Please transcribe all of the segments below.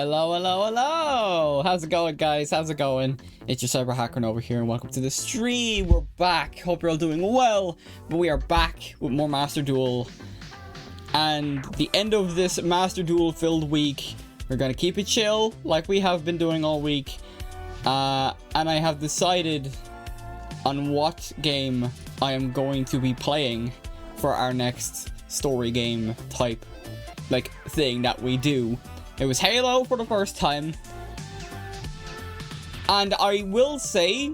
Hello, hello, hello! How's it going, guys? How's it going? It's your Cyber Hacker over here, and welcome to the stream. We're back. Hope you're all doing well. But we are back with more Master Duel. And the end of this Master Duel filled week, we're gonna keep it chill, like we have been doing all week. And I have decided on what game I am going to be playing for our next story game type, like, thing that we do. It was Halo for the first time. And I will say,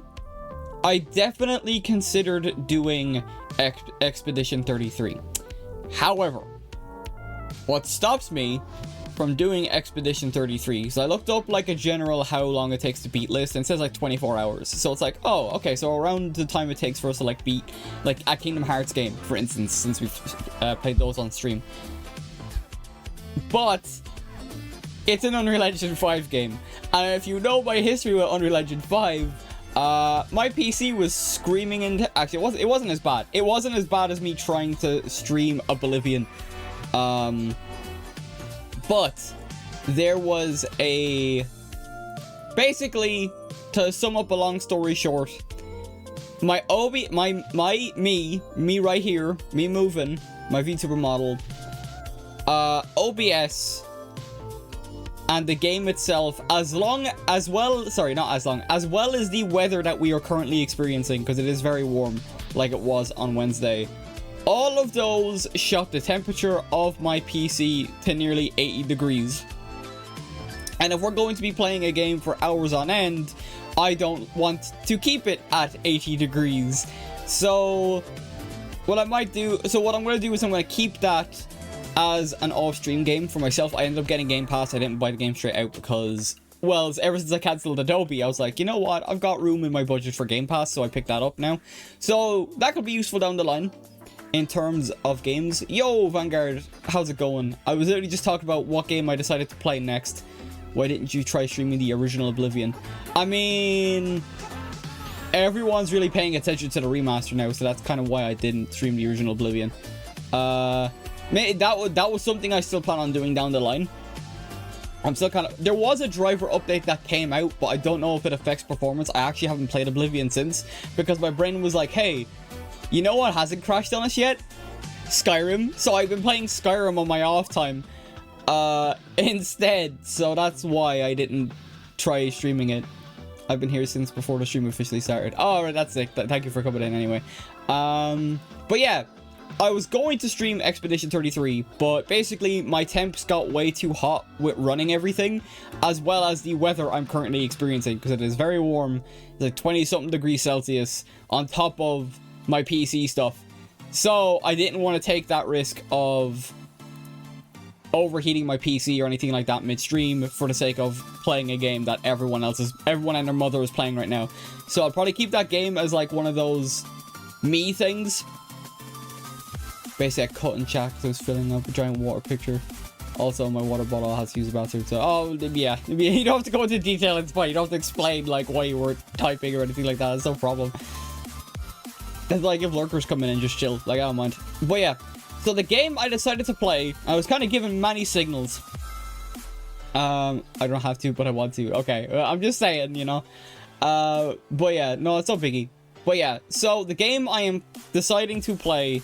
I definitely considered doing Expedition 33. However, what stops me from doing Expedition 33, so I looked up like a general how long it takes to beat list, and it says like 24 hours. So it's like, oh, okay, so around the time it takes for us to like beat like a Kingdom Hearts game, for instance, since we've played those on stream. But it's an Unreal Engine 5 game, and if you know my history with Unreal Engine 5, my PC was screaming into... Actually, it wasn't as bad. It wasn't as bad as me trying to stream Oblivion. But there was a... Basically, to sum up a long story short, me right here, me moving, my VTuber model, OBS... and the game itself, as well as the weather that we are currently experiencing, because it is very warm, like it was on Wednesday. All of those shot the temperature of my PC to nearly 80 degrees. And if we're going to be playing a game for hours on end, I don't want to keep it at 80 degrees. So what I'm going to do is I'm going to keep that as an off-stream game for myself. I ended up getting Game Pass. I didn't buy the game straight out because, well, ever since I cancelled Adobe, I was like, you know what? I've got room in my budget for Game Pass, so I picked that up now. So that could be useful down the line in terms of games. Yo, Vanguard, how's it going? I was literally just talking about what game I decided to play next. Why didn't you try streaming the original Oblivion? I mean, everyone's really paying attention to the remaster now, so that's kind of why I didn't stream the original Oblivion. That was something I still plan on doing down the line. I'm still kind of... There was a driver update that came out, but I don't know if it affects performance. I actually haven't played Oblivion since, because my brain was like, hey, you know what hasn't crashed on us yet? Skyrim. So I've been playing Skyrim on my off time instead. So that's why I didn't try streaming it. I've been here since before the stream officially started. Oh, right, that's it. Thank you for coming in anyway. But yeah, I was going to stream Expedition 33, but basically my temps got way too hot with running everything, as well as the weather I'm currently experiencing, because it is very warm. It's like 20-something degrees Celsius on top of my PC stuff. So I didn't want to take that risk of overheating my PC or anything like that midstream for the sake of playing a game that everyone and their mother is playing right now. So I'll probably keep that game as like one of those me things. Basically, I cut and chat because I was filling up a giant water picture. Also, my water bottle has to use the bathroom, so... Oh, yeah. You don't have to go into detail, it's fine. You don't have to explain, like, why you were typing or anything like that. It's no problem. It's like if lurkers come in and just chill. Like, I don't mind. But yeah. So the game I decided to play, I was kind of given many signals. I don't have to, but I want to. Okay, I'm just saying, you know. But yeah, no, it's no biggie. But yeah, so the game I am deciding to play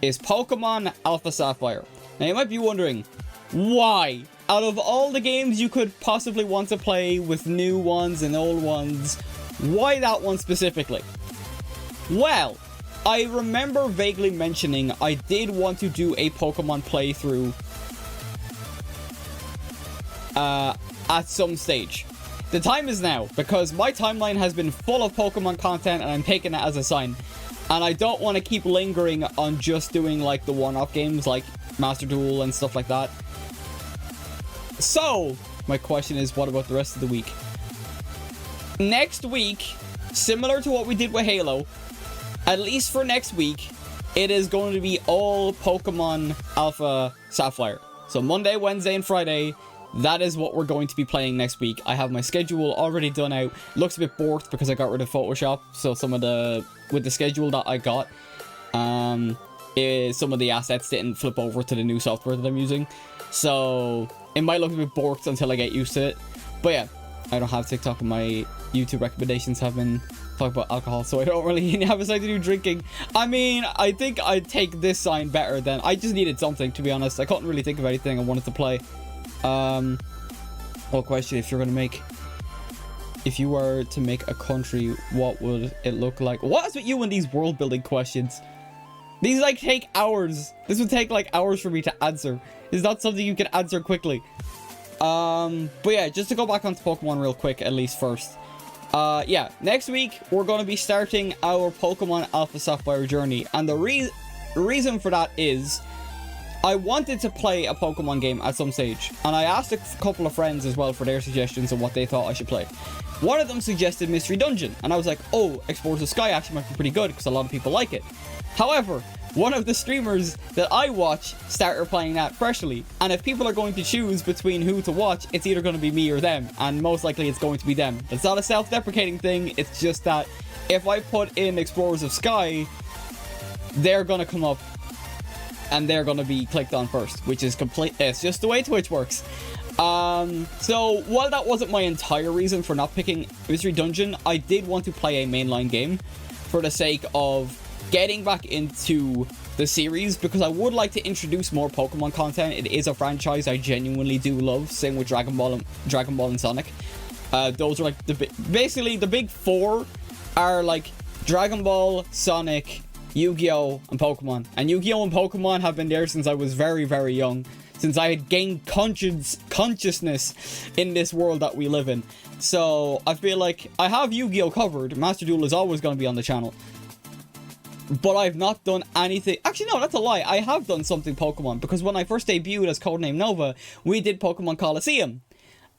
is Pokemon Alpha Sapphire. Now you might be wondering, why? Out of all the games you could possibly want to play with new ones and old ones, why that one specifically? Well, I remember vaguely mentioning I did want to do a Pokemon playthrough at some stage. The time is now, because my timeline has been full of Pokemon content and I'm taking that as a sign. And I don't want to keep lingering on just doing like the one-off games like Master Duel and stuff like that. So, my question is, what about the rest of the week? Next week, similar to what we did with Halo, at least for next week, it is going to be all Pokemon Alpha Sapphire. So Monday, Wednesday, and Friday, that is what we're going to be playing next week. I have my schedule already done out. Looks a bit borked because I got rid of Photoshop, so with the schedule that I got, some of the assets didn't flip over to the new software that I'm using. So it might look a bit borked until I get used to it. But yeah, I don't have TikTok, and my YouTube recommendations have been talking about alcohol, so I don't really have a side to do drinking. I mean, I think I'd take this sign better than... I just needed something, to be honest. I couldn't really think of anything I wanted to play. Well, question, if you were to make a country, what would it look like? What is with you and these world building questions? These like take hours. This would take like hours for me to answer. It's not something you can answer quickly. But yeah, just to go back onto Pokemon real quick, at least first. Yeah, next week we're going to be starting our Pokemon Alpha Sapphire journey, and the reason for that is I wanted to play a Pokemon game at some stage, and I asked a couple of friends as well for their suggestions on what they thought I should play. One of them suggested Mystery Dungeon, and I was like, oh, Explorers of Sky actually might be pretty good because a lot of people like it. However, one of the streamers that I watch started playing that freshly, and if people are going to choose between who to watch, it's either going to be me or them, and most likely it's going to be them. It's not a self-deprecating thing, it's just that if I put in Explorers of Sky, they're going to come up and they're going to be clicked on first, which is complete. It's just the way Twitch works. So while that wasn't my entire reason for not picking Mystery Dungeon, I did want to play a mainline game for the sake of getting back into the series, because I would like to introduce more Pokemon content. It is a franchise I genuinely do love. Same with Dragon Ball and Sonic. Those are like basically the big four are like Dragon Ball, Sonic, Yu-Gi-Oh, and Pokemon. And Yu-Gi-Oh and Pokemon have been there since I was very, very young. Since I had gained consciousness in this world that we live in. So I feel like I have Yu-Gi-Oh covered. Master Duel is always going to be on the channel. But I've not done anything. Actually, no, that's a lie. I have done something Pokemon, because when I first debuted as Codename Nova, we did Pokemon Coliseum.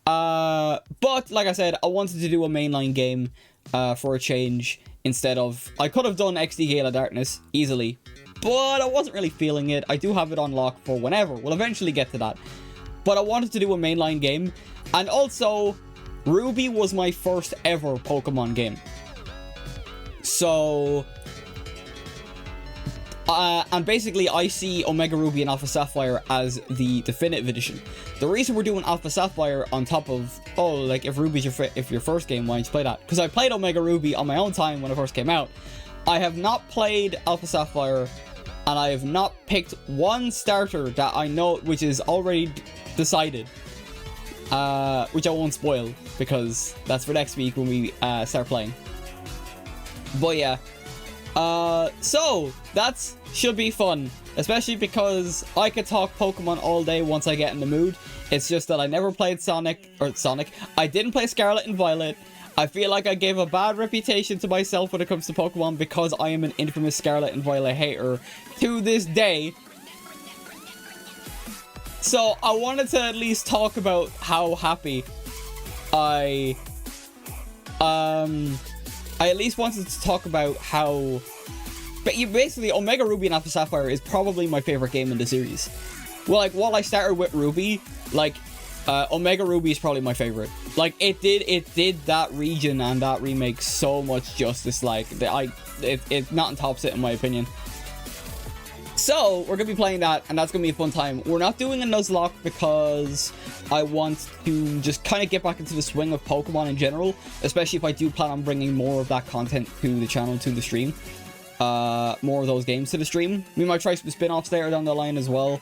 But like I said, I wanted to do a mainline game for a change instead of... I could have done XD Gale of Darkness easily, but I wasn't really feeling it. I do have it on lock for whenever. We'll eventually get to that. But I wanted to do a mainline game. And also, Ruby was my first ever Pokemon game. So... and basically, I see Omega Ruby and Alpha Sapphire as the definitive edition. The reason we're doing Alpha Sapphire on top of, oh, like, if Ruby's your first game, why don't you play that? Because I played Omega Ruby on my own time when it first came out. I have not played Alpha Sapphire, and I have not picked one starter that I know, which is already decided. Which I won't spoil, because that's for next week when we start playing. But yeah. So that should be fun, especially because I could talk Pokemon all day once I get in the mood. It's just that I never played Sonic. I didn't play Scarlet and Violet. I feel like I gave a bad reputation to myself when it comes to Pokemon, because I am an infamous Scarlet and Violet hater to this day. So I wanted to at least talk about how happy I at least wanted to talk about how... But basically, Omega Ruby and Alpha Sapphire is probably my favorite game in the series. Well, like, while I started with Ruby, like, Omega Ruby is probably my favorite. Like, it did that region and that remake so much justice. Like, it not tops it in my opinion. So, we're going to be playing that, and that's going to be a fun time. We're not doing a Nuzlocke because I want to just kind of get back into the swing of Pokemon in general, especially if I do plan on bringing more of that content to the channel, to the stream. More of those games to the stream. We might try some spin-offs later down the line as well.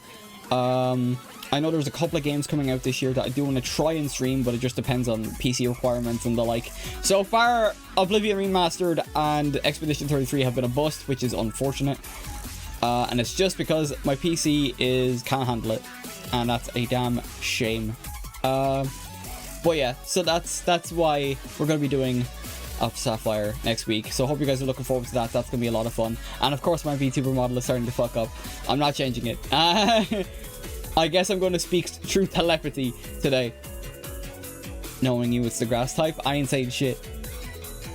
I know there's a couple of games coming out this year that I do want to try and stream, but it just depends on PC requirements and the like. So far, Oblivion Remastered and Expedition 33 have been a bust, which is unfortunate. And it's just because my PC can't handle it, and that's a damn shame. But yeah, so that's why we're going to be doing Alpha Sapphire next week. So I hope you guys are looking forward to that. That's going to be a lot of fun. And of course, my VTuber model is starting to fuck up. I'm not changing it. I guess I'm going to speak through telepathy today. Knowing you, it's the grass type. I ain't saying shit.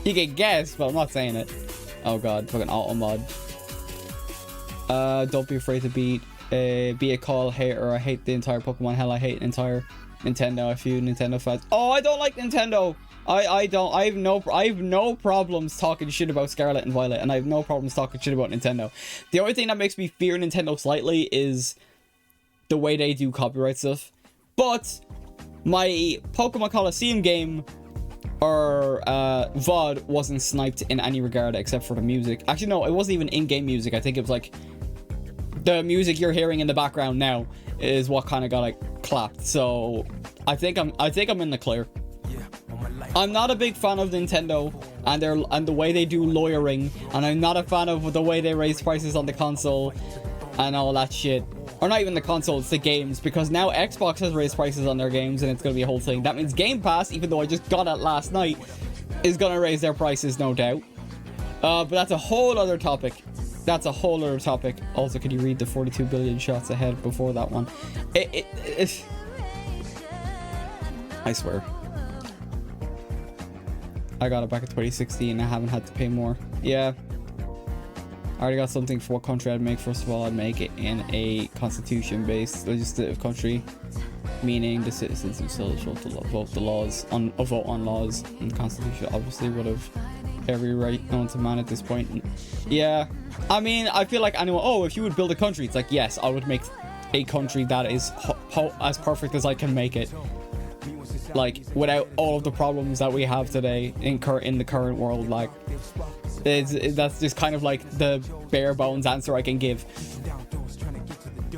You can guess, but I'm not saying it. Oh god, fucking auto mod. Don't be afraid to be a call hater. I hate the entire Pokemon. Hell, I hate entire Nintendo. A few Nintendo fans. Oh, I don't like Nintendo. I don't. I have no problems talking shit about Scarlet and Violet, and I have no problems talking shit about Nintendo. The only thing that makes me fear Nintendo slightly is the way they do copyright stuff. But my Pokemon Coliseum game or VOD wasn't sniped in any regard except for the music. Actually, no, it wasn't even in-game music. I think it was like the music you're hearing in the background now is what kind of got like clapped. So I think I'm in the clear. I'm not a big fan of Nintendo and the way they do lawyering, and I'm not a fan of the way they raise prices on the console and all that shit. Or not even the console, it's the games, because now Xbox has raised prices on their games and it's going to be a whole thing. That means Game Pass, even though I just got it last night, is going to raise their prices, no doubt. But that's a whole other topic. That's a whole other topic. Also, could you read the 42 billion shots ahead before that one? I swear. I got it back in 2016. I haven't had to pay more. Yeah. I already got something for what country I'd make. First of all, I'd make it in a constitution-based legislative country, meaning the citizens themselves vote on laws, and the constitution obviously would have every right known to man at this point. Yeah, I mean, I feel like anyone. Oh, if you would build a country, it's like, yes, I would make a country that is as perfect as I can make it, like without all of the problems that we have today in the current world. Like, that's just kind of like the bare bones answer I can give.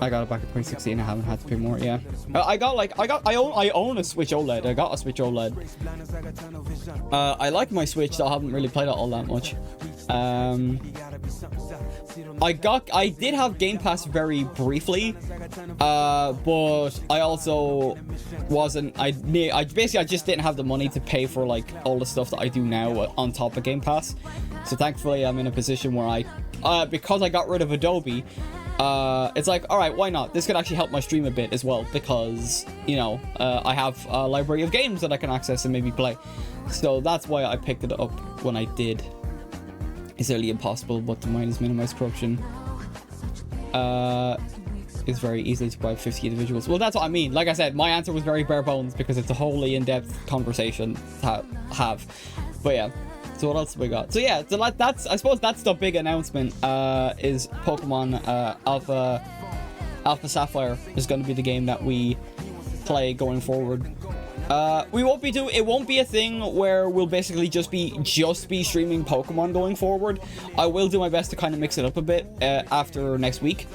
I got it back in 2016. I haven't had to pay more. Yeah, I own a Switch OLED. I got a Switch OLED. I like my Switch, though I haven't really played it all that much. I did have Game Pass very briefly, but I also wasn't. I just didn't have the money to pay for like all the stuff that I do now on top of Game Pass. So thankfully, I'm in a position where because I got rid of Adobe. It's like, all right, why not? This could actually help my stream a bit as well, because, you know, I have a library of games that I can access and maybe play. So that's why I picked it up when I did. It's nearly impossible, but the mine is minimized corruption. It's very easily to bribe 50 individuals. Well, that's what I mean. Like I said, my answer was very bare bones because it's a wholly in-depth conversation to have. But yeah. So what else have we got? So yeah, so I suppose that's the big announcement, is Pokemon Alpha Sapphire is going to be the game that we play going forward. It won't be a thing where we'll basically just be streaming Pokemon going forward. I will do my best to kind of mix it up a bit after next week.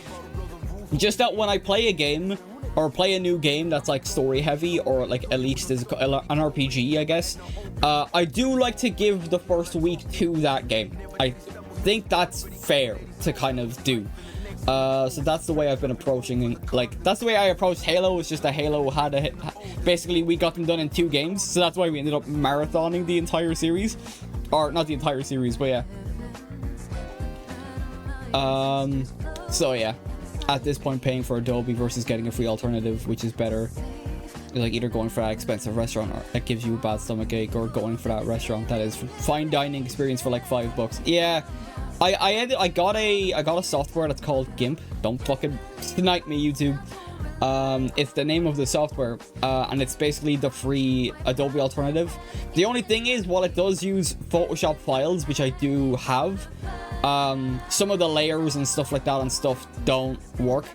Just that when I play a game or play a new game that's like story heavy, or like at least is an RPG, I guess, I do like to give the first week to that game. I think that's fair to kind of do. So that's the way I've been approaching, like that's the way I approached Halo. It's just that Halo had basically we got them done in 2 games, so that's why we ended up marathoning the entire series, or not the entire series, but yeah. So yeah, at this point, paying for Adobe versus getting a free alternative, which is better, is like either going for that expensive restaurant or that gives you a bad stomachache, or going for that restaurant that is fine dining experience for like $5. Yeah, I got a software that's called GIMP. Don't fucking snipe me, YouTube. It's the name of the software, and it's basically the free Adobe alternative. The only thing is, while it does use Photoshop files, which I do have, some of the layers and stuff like that and stuff don't work.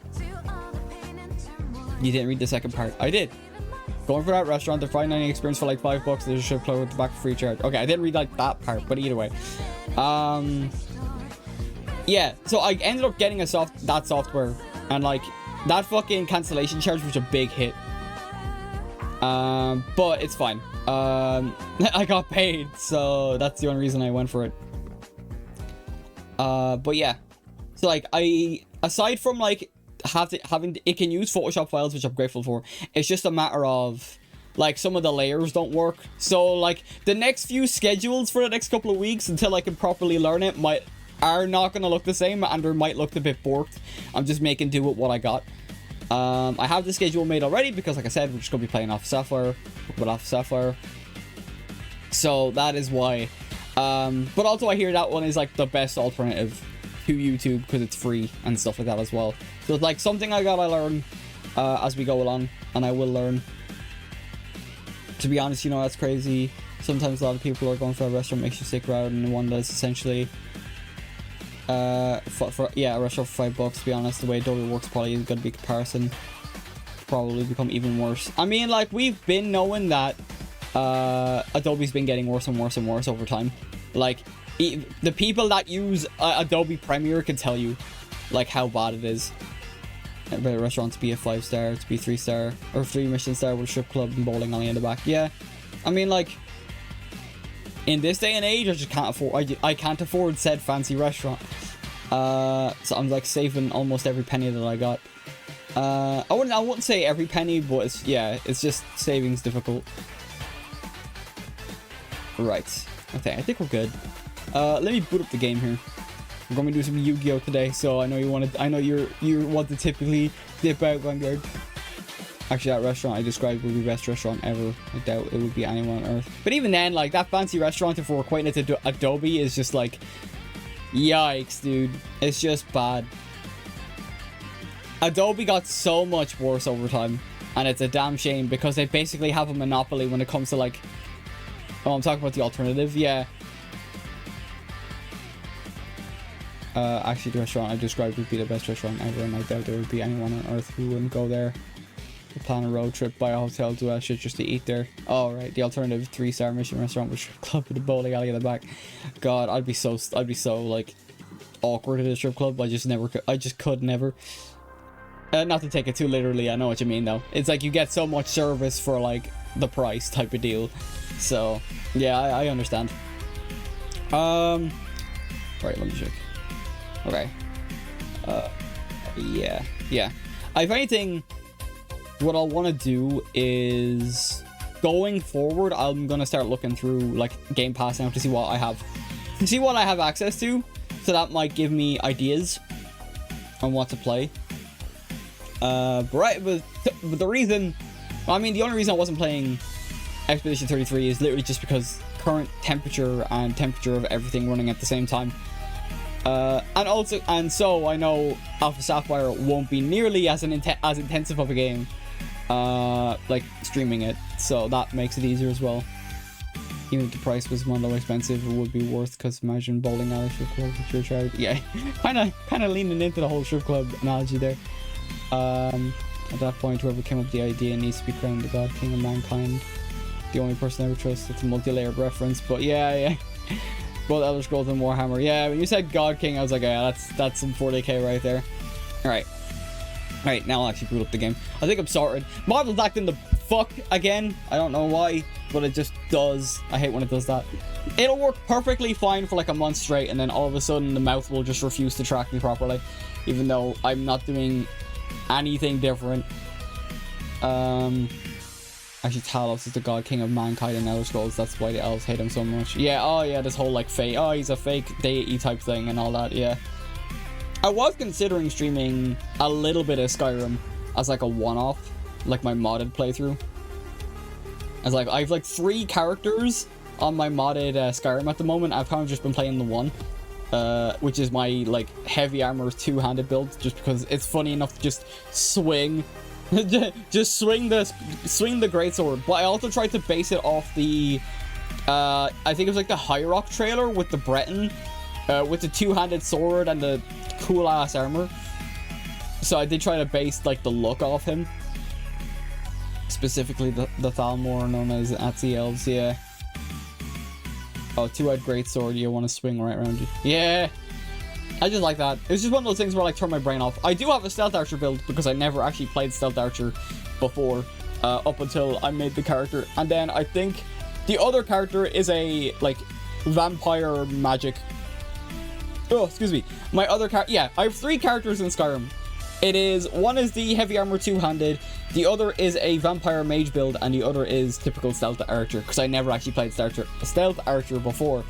You didn't read the second part. I did. Going for that restaurant, the fine dining experience for like $5. They should play with the back for free charge. Okay, I didn't read like that part, but either way. Yeah, so I ended up getting that software, and like that fucking cancellation charge was a big hit. But it's fine. I got paid, so that's the only reason I went for it. But yeah, so like aside from like having it can use Photoshop files, which I'm grateful for, it's just a matter of like some of the layers don't work. So like the next few schedules for the next couple of weeks until I can properly learn it are not gonna look the same, and they might look a bit borked. I'm just making do with what I got. I have the schedule made already because, like I said, we're just gonna be playing Alpha Sapphire. So that is why. But also I hear that one is like the best alternative to YouTube because it's free and stuff like that as well. So it's like something I gotta learn as we go along, and I will learn. To be honest, you know, that's crazy. Sometimes a lot of people are going for a restaurant makes you sick rather than one that's essentially a restaurant for $5. To be honest, the way Adobe works probably is gonna be a comparison. probably become even worse. I mean, like, we've been knowing that Adobe's been getting worse and worse and worse over time. Like, the people that use Adobe Premiere can tell you, like, how bad it is. Every restaurant to be a 5-star, to be 3-star, or 3 Michelin star with a strip club and bowling alley in the back. Yeah, I mean, like, in this day and age, I just can't afford. I can't afford said fancy restaurant. So I'm like saving almost every penny that I got. I wouldn't say every penny, but it's just savings difficult. Right. Okay, I think we're good. Let me boot up the game here. We're gonna do some Yu-Gi-Oh today, so I know you want to typically dip out, Vanguard. Actually, that restaurant I described would be the best restaurant ever. I doubt it would be anyone on earth. But even then, like, that fancy restaurant, if we're equating it to Adobe, is just like, yikes, dude. It's just bad. Adobe got so much worse over time, and it's a damn shame because they basically have a monopoly when it comes to, like, oh, I'm talking about the alternative, yeah. Actually, the restaurant I described would be the best restaurant ever, and I doubt there would be anyone on earth who wouldn't go there. Plan a road trip, buy a hotel, do that shit just to eat there. Oh, right, the alternative 3-star Michelin restaurant with strip club with a bowling alley in the back. God, I'd be so like awkward at a strip club. I just could never. Not to take it too literally, I know what you mean though. It's like you get so much service for like the price type of deal. So yeah, I understand. Right, let me check. Okay. Yeah. If anything, what I'll want to do is, going forward, I'm gonna start looking through like Game Pass now to see what I have access to, so that might give me ideas on what to play. But the reason, I mean, the only reason I wasn't playing Expedition 33 is literally just because current temperature and temperature of everything running at the same time. And so I know Alpha Sapphire won't be nearly as intensive of a game, like streaming it, so that makes it easier as well. Even if the price was more expensive, it would be worth, because imagine bowling alley strip club with your child. Yeah, kind of leaning into the whole strip club analogy there. At that point, whoever came up with the idea needs to be crowned the God King of Mankind. The only person I ever trust. It's a multi-layered reference, but yeah. Both Elder Scrolls and Warhammer. Yeah, when you said God King, I was like, yeah, that's some 40k right there. Alright, now I'll actually boot up the game. I think I'm sorted. Marvel's acting the fuck again. I don't know why, but it just does. I hate when it does that. It'll work perfectly fine for like a month straight, and then all of a sudden the mouth will just refuse to track me properly, even though I'm not doing anything different. Actually, Talos is the God King of Mankind in Elder Scrolls. That's why the elves hate him so much. Yeah, oh yeah, this whole like fake, oh, he's a fake deity type thing and all that, yeah. I was considering streaming a little bit of Skyrim as like a one-off, like my modded playthrough. As like, I have like 3 characters on my modded Skyrim at the moment. I've kind of just been playing the one, which is my like heavy armor 2-handed build, just because it's funny enough to just swing. Just swing the greatsword. But I also tried to base it off the I think it was like the High Rock trailer with the Breton, with the 2-handed sword and the cool ass armor. So I did try to base like the look off him, specifically the Thalmor known as Atsi Elves. Yeah. Oh, 2-eyed greatsword. You want to swing right around you. Yeah. I just like that. It's just one of those things where I like turn my brain off. I do have a Stealth Archer build because I never actually played Stealth Archer before, up until I made the character. And then I think the other character is a like vampire magic. Oh, excuse me. My other character. Yeah, I have 3 characters in Skyrim. One is the heavy armor 2-handed. The other is a vampire mage build, and the other is typical Stealth Archer, because I never actually played Stealth Archer before.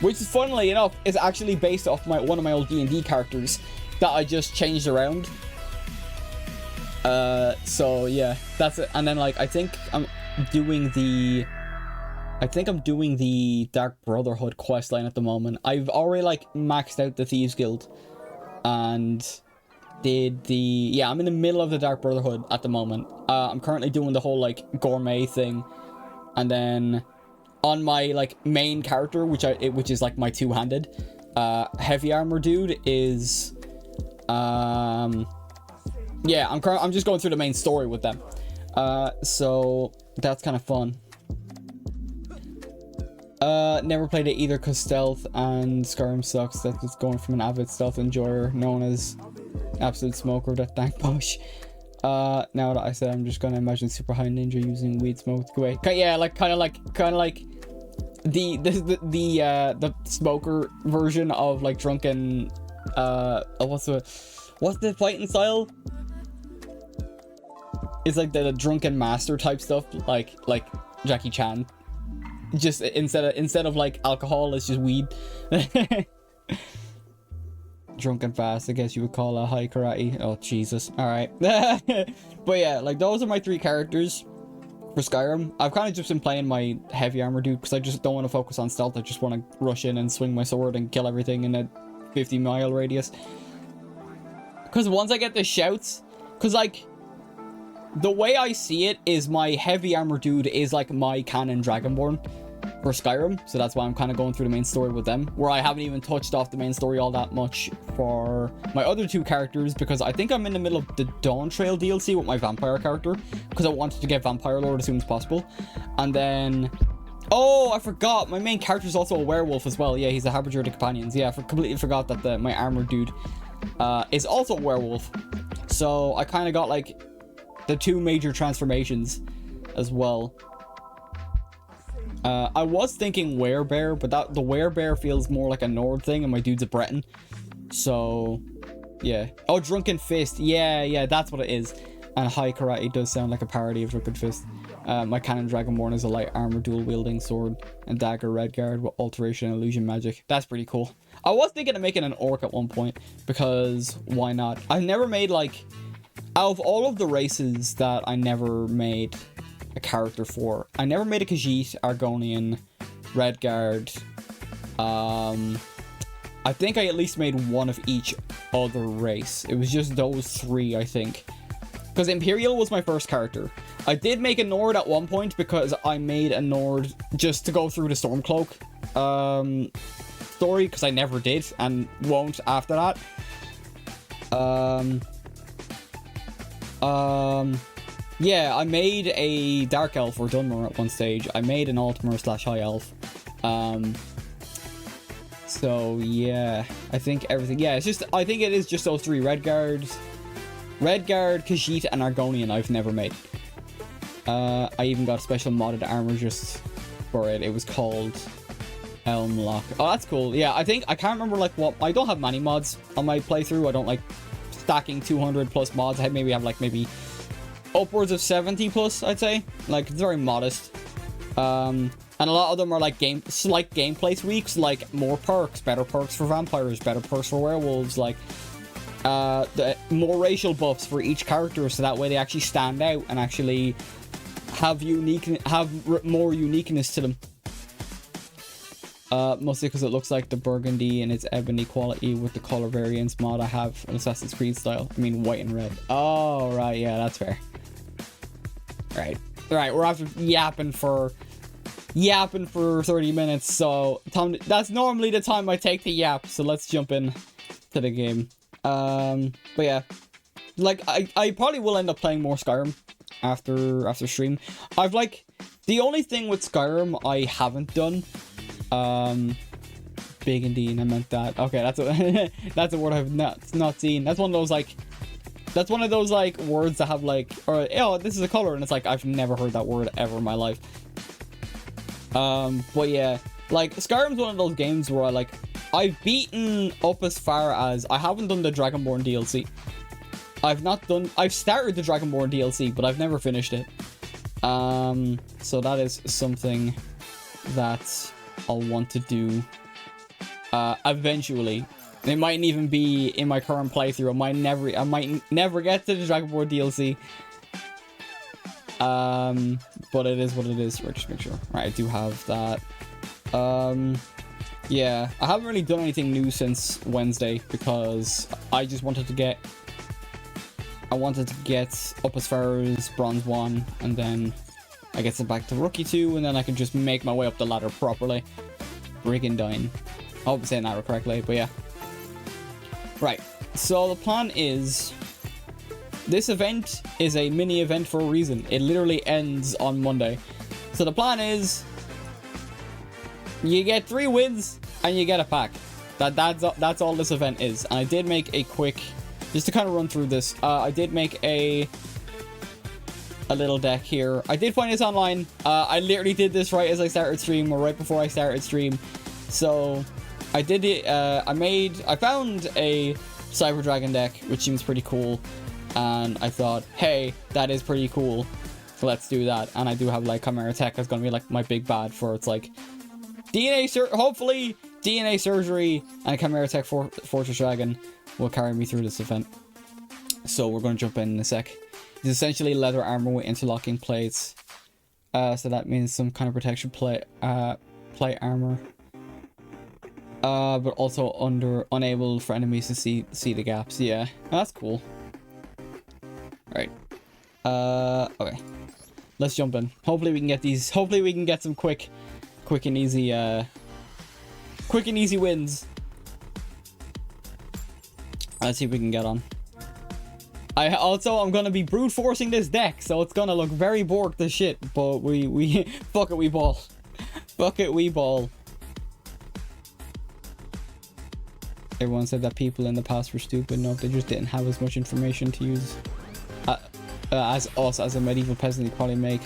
Which, funnily enough, is actually based off one of my old D&D characters that I just changed around. So yeah, that's it. And then like I think I'm doing the Dark Brotherhood questline at the moment. I've already like maxed out the Thieves Guild, and I'm in the middle of the Dark Brotherhood at the moment. I'm currently doing the whole like gourmet thing, and then on my like main character, which is like my 2-handed heavy armor dude, is yeah, I'm just going through the main story with them. So that's kind of fun. Never played it either because stealth and Skyrim sucks. That's just going from an avid stealth enjoyer known as absolute smoker of that dank bush. Now that I said, I'm just gonna imagine super high ninja using weed smoke to go away. Yeah, like kind of like the smoker version of like drunken what's the fighting style? It's like the drunken master type stuff, like Jackie Chan. Just instead of like alcohol, it's just weed. Drunken fast, I guess you would call a high karate. Oh Jesus! All right, but yeah, like those are my 3 characters for Skyrim. I've kind of just been playing my heavy armor dude because I just don't want to focus on stealth. I just want to rush in and swing my sword and kill everything in a 50-mile radius. Because once I get the shouts, because like the way I see it is my heavy armor dude is like my canon Dragonborn for Skyrim, so that's why I'm kind of going through the main story with them, where I haven't even touched off the main story all that much for my other 2 characters, because I think I'm in the middle of the Dawn Trail DLC with my vampire character, because I wanted to get Vampire Lord as soon as possible. And then, oh, I forgot, my main character is also a werewolf as well. Yeah, he's a Harbinger of the Companions. Yeah, I completely forgot that my armor dude is also a werewolf. So I kind of got like the 2 major transformations as well. I was thinking werebear, but the werebear feels more like a Nord thing, and my dude's a Breton. So, yeah. Oh, Drunken Fist. Yeah, that's what it is. And High Karate does sound like a parody of Drunken Fist. My canon Dragonborn is a light armor dual-wielding sword and dagger Redguard with alteration and illusion magic. That's pretty cool. I was thinking of making an orc at one point, because why not? I've never made, like... Out of all of the races that I never made a character for, I never made a Khajiit, Argonian, Redguard. I think I at least made one of each other race. It was just those 3, I think. Because Imperial was my first character. I did make a Nord at one point because I made a Nord just to go through the Stormcloak story, because I never did and won't after that. Yeah, I made a Dark Elf or Dunmer at one stage. I made an Altmer / High Elf. So yeah, I think everything. Yeah, it's just, I think it is just those 3: Redguard, Khajiit, and Argonian I've never made. I even got special modded armor just for it. It was called Elmlock. Oh, that's cool. Yeah, I think, I can't remember like what, I don't have many mods on my playthrough. I don't like stacking 200 plus mods. I maybe have like upwards of 70 plus, I'd say. Like, it's very modest. And a lot of them are like slight gameplay tweaks, like more perks, better perks for vampires, better perks for werewolves, like more racial buffs for each character, so that way they actually stand out and actually have more uniqueness to them. Mostly because it looks like the burgundy and its ebony quality with the color variance mod I have in Assassin's Creed style. I mean white and red. Oh, right, yeah, that's fair. Right, we're after yapping for 30 minutes, so that's normally the time I take to yap, so let's jump in to the game. But yeah, like I probably will end up playing more Skyrim after stream. I've like, the only thing with Skyrim I haven't done, big indeed, I meant that. Okay, that's a that's a word I've not seen. That's one of those like words that have like, or oh, this is a color, and it's like I've never heard that word ever in my life. But yeah, like Skyrim's one of those games where I've beaten up as far as, I haven't done the Dragonborn DLC. I've started the Dragonborn DLC, but I've never finished it. So that is something that I'll want to do eventually. It mightn't even be in my current playthrough. I might never get to the Dragonborn DLC. But it is what it is. Right, just make sure. Right, I do have that. Yeah, I haven't really done anything new since Wednesday because I just wanted to get up as far as Bronze 1, and then I get sent back to Rookie 2, and then I can just make my way up the ladder properly. Brigandine. I hope I'm saying that correctly, but yeah. Right, so the plan is this event is a mini event for a reason. It literally ends on Monday. So the plan is you get 3 wins and you get a pack. That's all this event is. And I did make a quick, just to kind of run through this, I did make a little deck here. I did find this online. I literally did this right as I started stream, or right before I started stream. So I did it. I found a Cyber Dragon deck, which seems pretty cool, and I thought, hey, that is pretty cool, so let's do that. And I do have like Chimera Tech. That's gonna be like my big bad for, it's like hopefully DNA Surgery and Chimera Tech Fortress Dragon will carry me through this event. So we're gonna jump in a sec. It's essentially leather armor with interlocking plates. So that means some kind of protection plate armor. But also unable for enemies to see the gaps. Yeah, that's cool. Right. Okay. Let's jump in. Hopefully we can get these. Hopefully we can get some quick and easy wins. Let's see if we can get on. I'm gonna be brute forcing this deck, so it's gonna look very borked as shit. But we fuck it, we ball. Fuck it, we ball. Everyone said that people in the past were stupid. No, they just didn't have as much information to use as us, as a medieval peasant. You probably make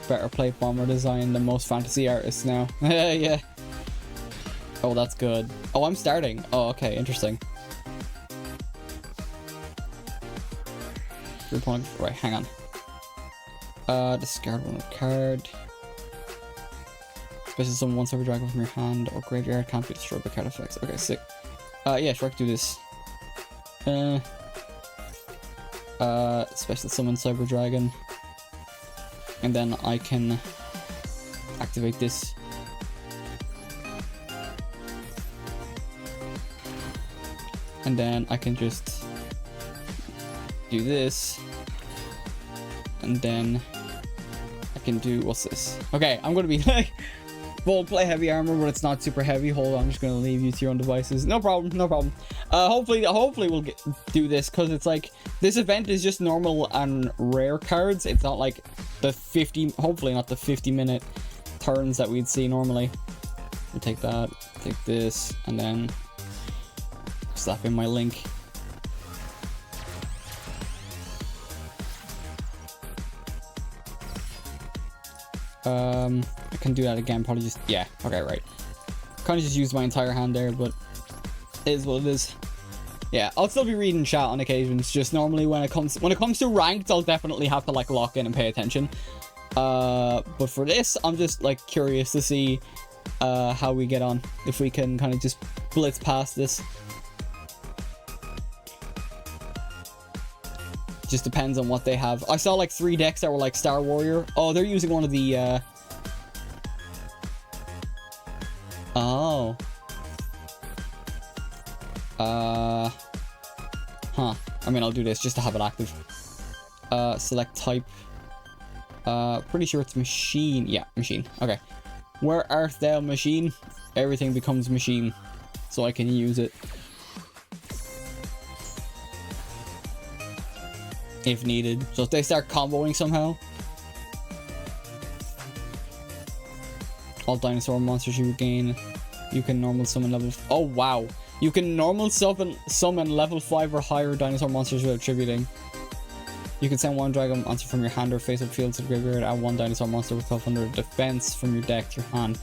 better plate bomber design than most fantasy artists now. Yeah. Oh, that's good. Oh, I'm starting. Oh, okay, interesting. Right, hang on. Discard 1 card. Especially summon 1 Cyber Dragon from your hand or graveyard, can't be destroyed by card effects. Okay, sick. Yeah, sure, I can do this. Special summon Cyber Dragon. And then I can activate this. And then I can just do this. And then I can do, what's this? Okay, I'm gonna be like, bold play heavy armor, but it's not super heavy. Hold on, I'm just gonna leave you to your own devices. No problem, no problem. Hopefully we'll do this, because it's like, this event is just normal and rare cards. It's not like the 50, hopefully not the 50-minute turns that we'd see normally. We'll take that, take this, and then slap in my link. I can do that again, probably just, yeah, okay, right. Kind of just used my entire hand there, but it is what it is. Yeah, I'll still be reading chat on occasions, just normally when it comes to ranked, I'll definitely have to like lock in and pay attention. But for this, I'm just like curious to see how we get on, if we can kind of just blitz past this. Just depends on what they have. I saw like 3 decks that were like Star Warrior. Oh, they're using one of the oh. Huh. I mean, I'll do this just to have it active. Select type. Pretty sure it's machine. Yeah, machine. Okay. Where art thou, machine? Everything becomes machine, so I can use it if needed. So if they start comboing somehow, all dinosaur monsters you gain, you can normal summon level. Oh wow, you can normal summon level 5 or higher dinosaur monsters without tributing. You can send 1 dragon monster from your hand or face up field to the graveyard. Add 1 dinosaur monster with 1200 defense from your deck to your hand.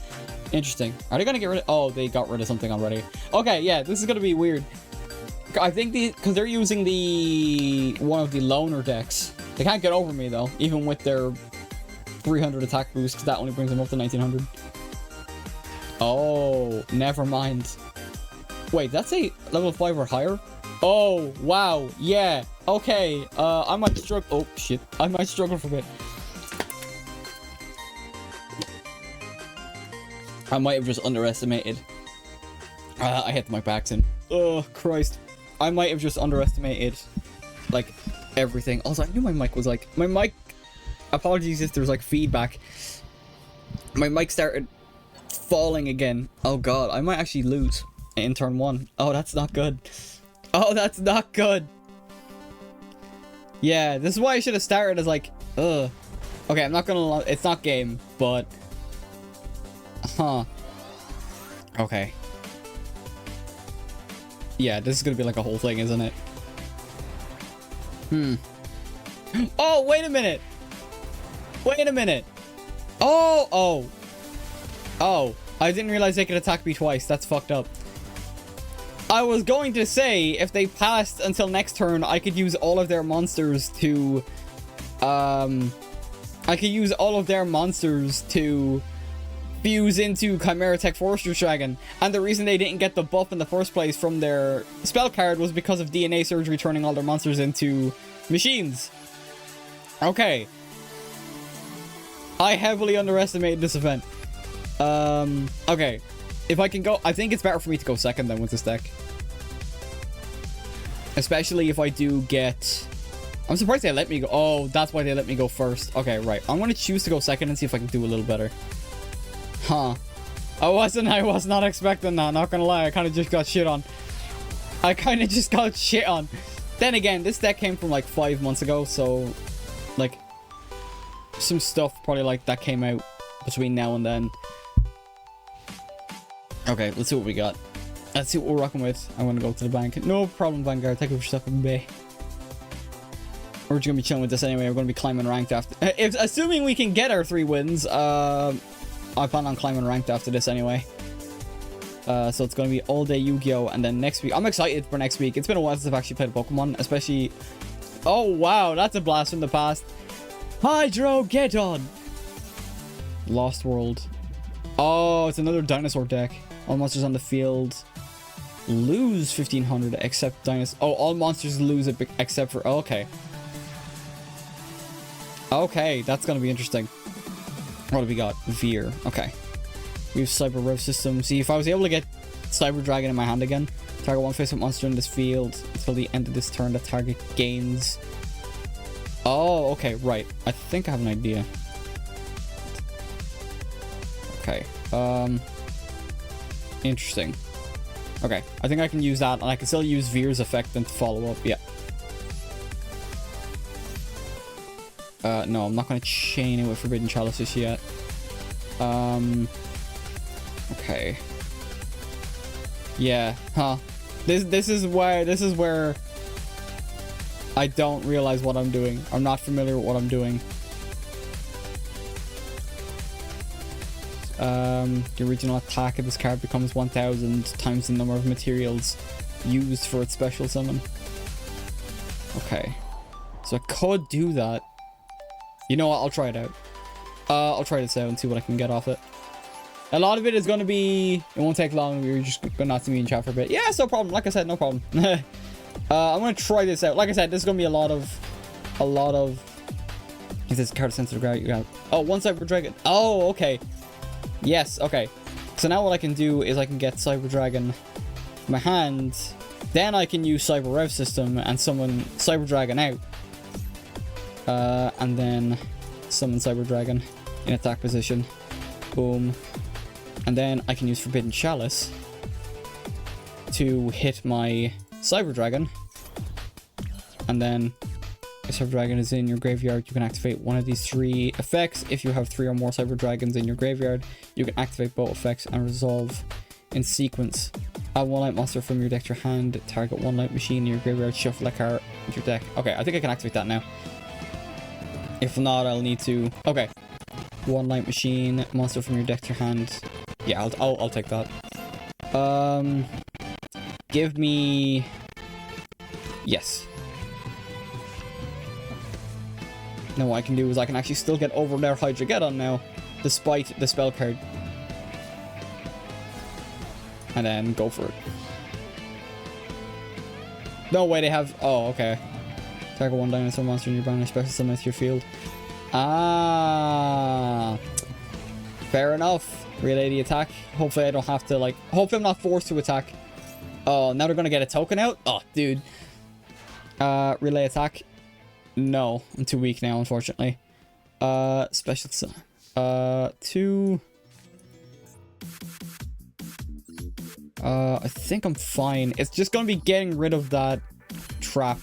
Interesting. Are they gonna get rid of? Oh, they got rid of something already. Okay, yeah, this is gonna be weird. I think because they're using one of the loner decks. They can't get over me though, even with their 300 attack boost, because that only brings them up to 1900. Oh, never mind. Wait, that's a level 5 or higher? Oh, wow, yeah, okay. I might struggle. Oh shit, I might struggle for a bit. I might have just underestimated. I hit my backs in. Oh Christ. I might have just underestimated, like, everything. Also, I knew my mic was like... My mic... Apologies if there's, like, feedback. My mic started falling again. Oh, God. I might actually lose in turn 1. Oh, that's not good. Oh, that's not good. Yeah, this is why I should have started as like, ugh. Okay, I'm not gonna, it's not game, but, huh. Okay. Yeah, this is gonna be like a whole thing, isn't it? Oh, wait a minute. Wait a minute. Oh. I didn't realize they could attack me twice. That's fucked up. I was going to say, if they passed until next turn, I could use all of their monsters to, fuse into Chimera Tech Fortress Dragon. And the reason they didn't get the buff in the first place from their spell card was because of DNA Surgery turning all their monsters into machines. Okay. I heavily underestimated this event. Okay. If I can go... I think it's better for me to go second then with this deck. Especially if I do get... I'm surprised they let me go... Oh, that's why they let me go first. Okay, right. I'm going to choose to go second and see if I can do a little better. Huh. I was not expecting that. Not gonna lie. I kind of just got shit on. Then again, this deck came from like 5 months ago, so... Like... Some stuff probably like that came out between now and then. Okay, let's see what we got. Let's see what we're rocking with. I'm gonna go to the bank. No problem, Vanguard. Take over stuff in Bay. We're just gonna be chilling with this anyway. We're gonna be climbing ranked after. Assuming we can get our 3 wins. I plan on climbing ranked after this anyway. So it's gonna be all day Yu-Gi-Oh! And then next week. I'm excited for next week. It's been a while since I've actually played a Pokemon, especially. Oh wow, that's a blast from the past. Hydro, get on! Lost World. Oh, it's another dinosaur deck. All monsters on the field lose 1500 except dinosaurs. Oh, all monsters lose it except for... Oh, okay. Okay, that's gonna be interesting. What do we got? Veer. Okay. We have Cyber Rev System. See, if I was able to get Cyber Dragon in my hand again, target one face-up monster in this field until the end of this turn. The target gains... Oh, okay, right. I think I have an idea. Okay. Interesting. Okay, I think I can use that, and I can still use Veer's effect and follow up. Yeah. No, I'm not going to chain it with Forbidden Chalice just yet. Okay. Yeah, huh. This is where I don't realize what I'm doing. I'm not familiar with what I'm doing. The original attack of this card becomes 1000 times the number of materials used for its special summon. Okay. So I could do that. You know what? I'll try it out. I'll try this out and see what I can get off it. A lot of it is going to be... It won't take long. We're just going to not see me in chat for a bit. Yeah, it's no problem. Like I said, no problem. I'm going to try this out. Like I said, this is going to be a lot of... If this card sensitive guy, you got... Oh, one Cyber Dragon. Oh, okay. Yes, okay. So now what I can do is I can get Cyber Dragon in my hand. Then I can use Cyber Rev System and summon Cyber Dragon out. And then summon Cyber Dragon in attack position. Boom. And then I can use Forbidden Chalice to hit my Cyber Dragon. And then if Cyber Dragon is in your graveyard, you can activate one of these 3 effects. If you have 3 or more Cyber Dragons in your graveyard, you can activate both effects and resolve in sequence. Add 1 light monster from your deck to your hand. Target 1 light machine in your graveyard. Shuffle that card into your deck. Okay, I think I can activate that now. If not, I'll need to... Okay. 1 light machine, monster from your deck to your hand. Yeah, I'll take that. Give me... Yes. Now what I can do is I can actually still get over their Hydrogeddon now, despite the spell card. And then go for it. No way, they have... Oh, okay. Target 1 dinosaur monster in your band and special summon to your field. Ah, fair enough. Relay the attack. Hopefully I don't have to, like... Hopefully I'm not forced to attack. Oh, now they're gonna get a token out? Oh, dude. Relay attack. No, I'm too weak now, unfortunately. Special summon. 2... I think I'm fine. It's just gonna be getting rid of that trap.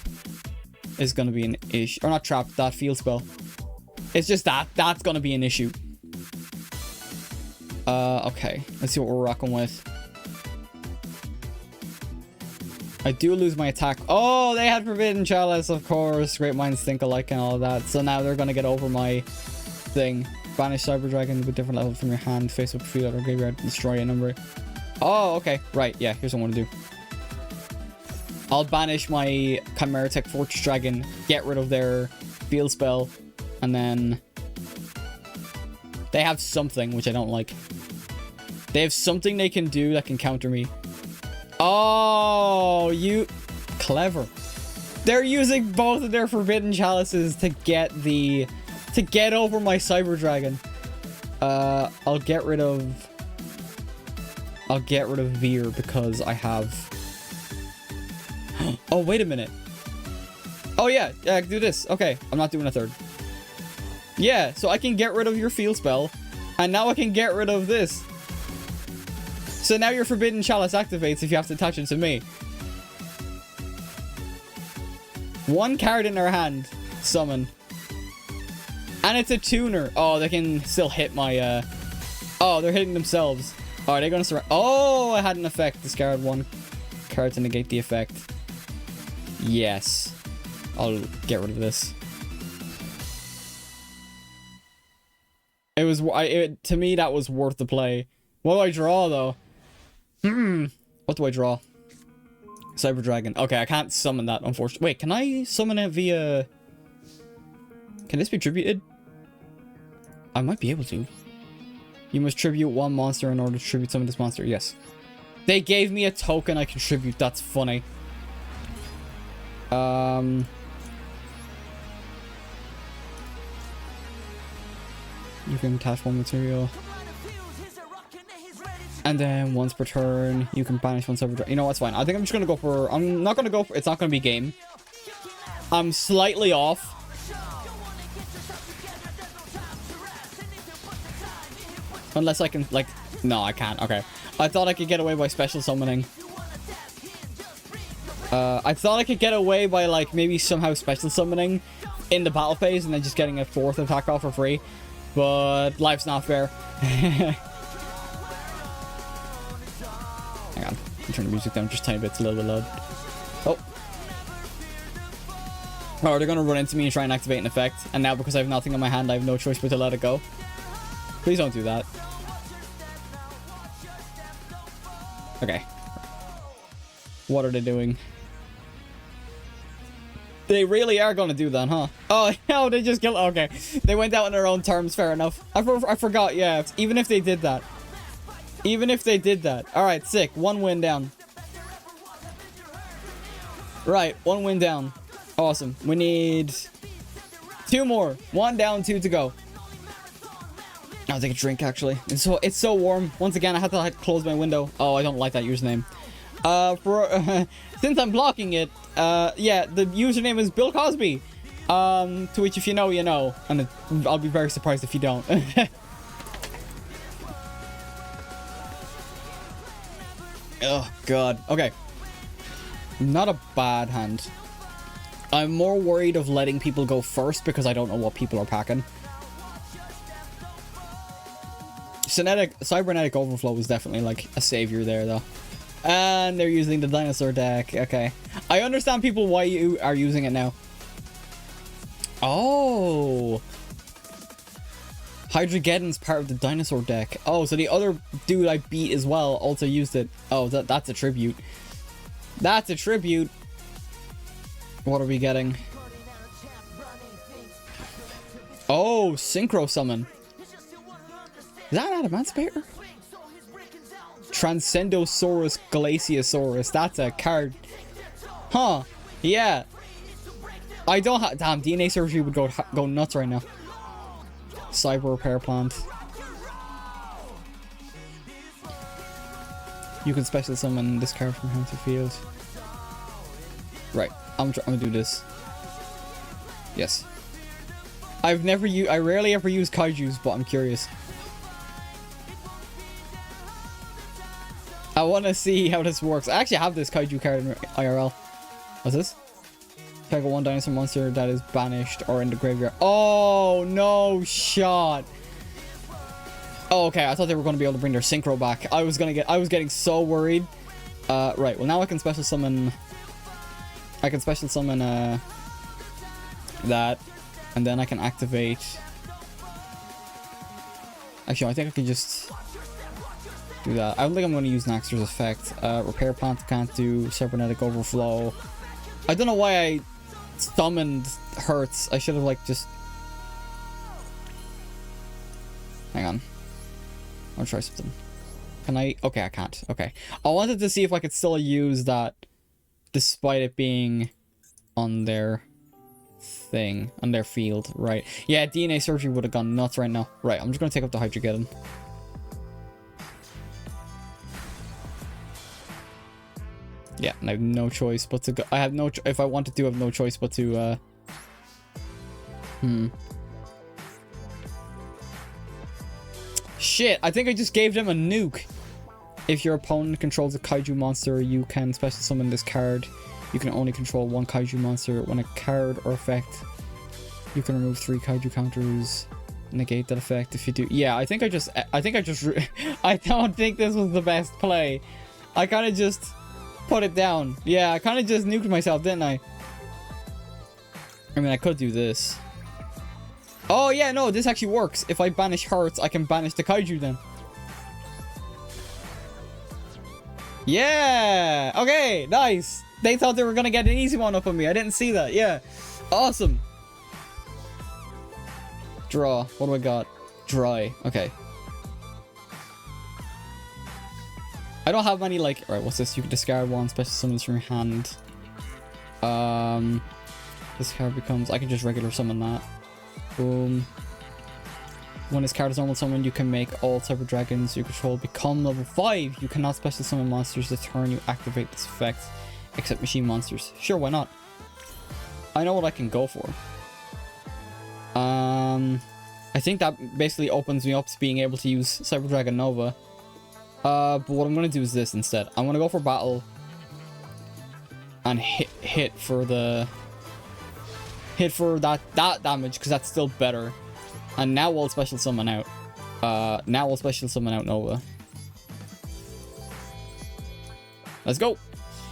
is gonna be an issue. Or not trap, that field spell. It's just that's gonna be an issue. Okay. Let's see what we're rocking with. I do lose my attack. Oh, they had Forbidden Chalice, of course. Great minds think alike and all of that. So now they're gonna get over my thing. Banish Cyber Dragon with different levels from your hand. Face up field or graveyard. Destroy a number. Oh, okay. Right. Yeah, here's what I want to do. I'll banish my Chimera Tech Fortress Dragon. Get rid of their field spell. And then... they have something, which I don't like. They have something they can do that can counter me. Oh, you... clever. They're using both of their Forbidden Chalices to get the... to get over my Cyber Dragon. I'll get rid of Veer because I have... oh, wait a minute. Oh, yeah. Yeah, I can do this. Okay, I'm not doing a third. Yeah, so I can get rid of your field spell. And now I can get rid of this. So now your Forbidden Chalice activates if you have to attach it to me. One card in their hand. Summon. And it's a tuner. Oh, they can still hit my... oh, they're hitting themselves. Oh, are they going to surround... oh, I had an effect. Discard one card to negate the effect. Yes. I'll get rid of this. It was... to me, that was worth the play. What do I draw, though? What do I draw? Cyber Dragon. Okay, I can't summon that, unfortunately. Wait, can I summon it via... can this be tributed? I might be able to. You must tribute one monster in order to tribute summon this monster. Yes. They gave me a token I can tribute. That's funny. You can attach one material. And then once per turn, you can banish one Cyber Dragon. You know what's fine. I think I'm just going to go for... I'm not going to go for... it's not going to be game. I'm slightly off. Unless I can, like... no, I can't. Okay. I thought I could get away by special summoning. I thought I could get away by, like, maybe somehow special summoning in the battle phase and then just getting a 4th attack off for free. But life's not fair. Hang on. I'm turning the music down just a tiny bit. It's a little bit loud. Oh. Oh, they're going to run into me and try and activate an effect. And now because I have nothing in my hand, I have no choice but to let it go. Please don't do that. Okay. What are they doing? They really are going to do that, huh? Oh, no, they just killed... okay. They went out on their own terms. Fair enough. I forgot, yeah. Even if they did that. Even if they did that. Alright, sick. 1 win down. Right, 1 win down. Awesome. We need 2 more. 1 down, 2 to go. I'll take a drink, actually. It's so warm. Once again, I had to close my window. Oh, I don't like that username. Since I'm blocking it, yeah, the username is Bill Cosby. To which, if you know, you know. And I'll be very surprised if you don't. Oh, God. Okay. Not a bad hand. I'm more worried of letting people go first because I don't know what people are packing. Cybernetic Overflow was definitely like a savior there, though. And they're using the dinosaur deck. Okay. I understand people why you are using it now. Oh. Hydrogeddon's part of the dinosaur deck. Oh, so the other dude I beat as well also used it. Oh, that's a tribute. That's a tribute. What are we getting? Oh, Synchro Summon. Is that an Emancipator? Transcendosaurus Glaciosaurus. That's a card. Huh. Yeah. I don't have... damn, DNA Surgery would go nuts right now. Cyber Repair Plant. You can special summon this card from hand to field. Right. I'm gonna do this. Yes. I rarely ever use kaijus, but I'm curious. I want to see how this works. I actually have this kaiju card in IRL. What's this? Target one dinosaur monster that is banished or in the graveyard. Oh, no shot. Oh, okay. I thought they were going to be able to bring their synchro back. I was getting so worried. Right. Well, now I can special summon. I can special summon that, and then I can activate. Actually, I think I can just do that. I don't think I'm going to use Naxter's effect. Repair plant can't do. Cybernetic overflow. I don't know why I summoned Hurts. I should have like just. Hang on. I'll try something. Can I? Okay, I can't. Okay. I wanted to see if I could still use that despite it being on their thing, on their field. Right. Yeah, DNA surgery would have gone nuts right now. Right, I'm just going to take up the Hydrogeddon. Yeah, and I have no choice but to go. I have no. If I wanted to, I have no choice but to. Shit! I think I just gave them a nuke. If your opponent controls a kaiju monster, you can special summon this card. You can only control one kaiju monster. When a card or effect, you can remove 3 kaiju counters. Negate that effect if you do. Yeah, I think I just. I don't think this was the best play. I kind of just. Put it down. Yeah, I kind of just nuked myself, didn't I? I mean, I could do this. Oh, yeah, no, this actually works. If I banish Hurts, I can banish the Kaiju then. Yeah! Okay, nice. They thought they were going to get an easy one up on me. I didn't see that. Yeah. Awesome. Draw. What do I got? Dry. Okay. I don't have many, like... Alright, what's this? You can discard one special summons from your hand. This card becomes... I can just regular summon that. Boom. When this card is normal summon, you can make all Cyber Dragons you control become level 5. You cannot special summon monsters the turn you activate this effect, except machine monsters. Sure, why not? I know what I can go for. I think that basically opens me up to being able to use Cyber Dragon Nova. But what I'm going to do is this instead. I'm going to go for battle. And hit for the... Hit for that damage, because that's still better. And now we'll special summon out. Now we'll special summon out Nova. Let's go!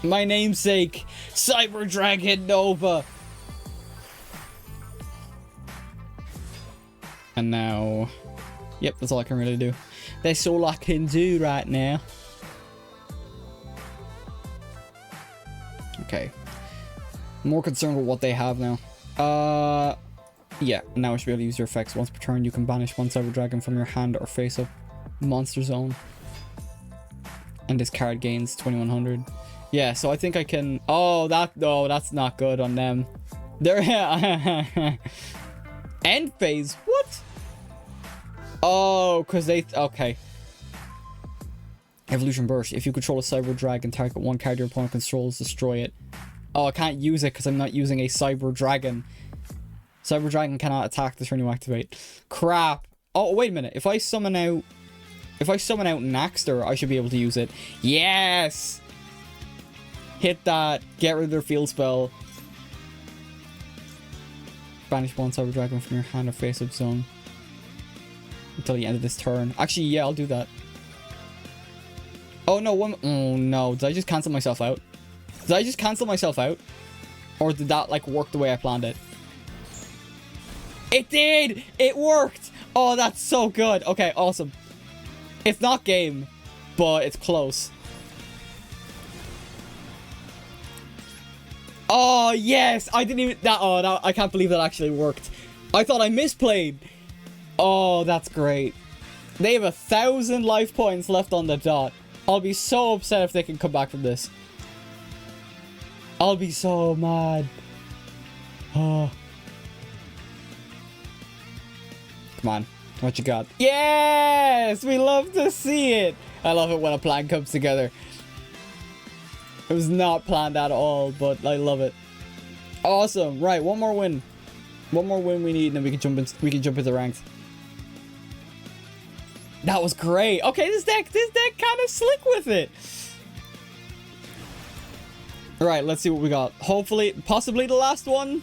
My namesake! Cyber Dragon Nova! And now... Yep, that's all I can really do. That's all I can do right now. Okay. More concerned with what they have now. Yeah, now I should be able to use your effects. Once per turn, you can banish one Cyber Dragon from your hand or face up monster zone. And this card gains 2100. Yeah, so I think I can... Oh, that's not good on them. They're... End phase? What? Oh, because they... Okay. Evolution Burst. If you control a Cyber Dragon, target one card your opponent controls, destroy it. Oh, I can't use it because I'm not using a Cyber Dragon. Cyber Dragon cannot attack the turn you activate. Crap. Oh, wait a minute. If I summon out Naxter, I should be able to use it. Yes! Hit that. Get rid of their field spell. Banish one Cyber Dragon from your hand or face-up zone. Until the end of this turn. Actually, yeah, I'll do that. Oh, no. Oh, no. Did I just cancel myself out? Did I just cancel myself out? Or did that, like, work the way I planned it? It did! It worked! Oh, that's so good. Okay, awesome. It's not game, but it's close. Oh, yes! I didn't even... I can't believe that actually worked. I thought I misplayed. Oh, that's great. They have 1,000 life points left on the dot. I'll be so upset if they can come back from this. I'll be so mad. Oh. Come on. What you got? Yes! We love to see it. I love it when a plan comes together. It was not planned at all, but I love it. Awesome. Right, one more win. One more win we need, and then we can jump into ranks. That was great. Okay, this deck kind of slick with it. All right, let's see what we got. Hopefully, possibly the last one.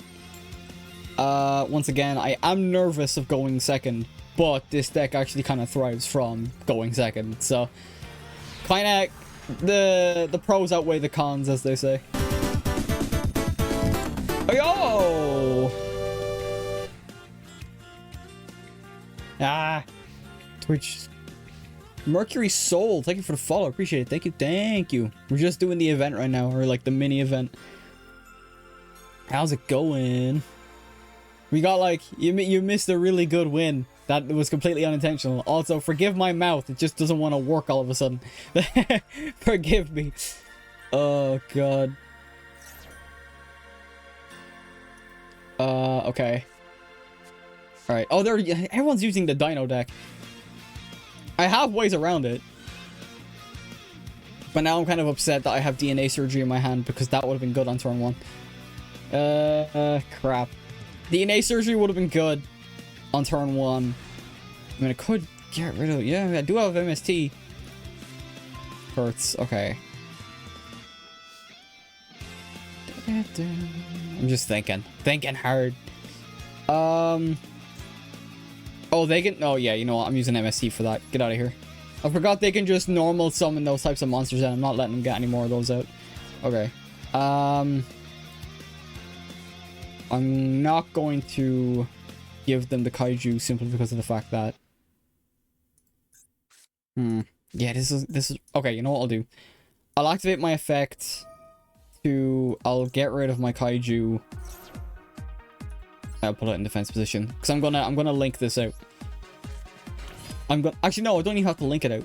Once again, I am nervous of going second, but this deck actually kind of thrives from going second. So, kind of the pros outweigh the cons, as they say. Oh, yo! Ah, Twitch. Mercury Soul, thank you for the follow. Appreciate it. Thank you. Thank you. We're just doing the event right now, or like the mini event. How's it going? We got like, you missed a really good win. That was completely unintentional. Also, forgive my mouth. It just doesn't want to work all of a sudden. Forgive me. Oh, God. Okay. Alright. Oh, everyone's using the Dino deck. I have ways around it. But now I'm kind of upset that I have DNA surgery in my hand because that would have been good on turn 1. Crap. DNA surgery would have been good on turn 1. I mean, I could get rid of it. Yeah, I do have MST. Hurts. Okay. I'm just thinking. Thinking hard. Oh, they can... Oh, yeah, you know what? I'm using MSC for that. Get out of here. I forgot they can just normal summon those types of monsters, and I'm not letting them get any more of those out. Okay. I'm not going to give them the Kaiju simply because of the fact that... Yeah, this is... Okay, you know what I'll do? I'll activate my effect to... I'll get rid of my Kaiju... I'll put it in defense position because I'm gonna link this out. Actually no, I don't even have to link it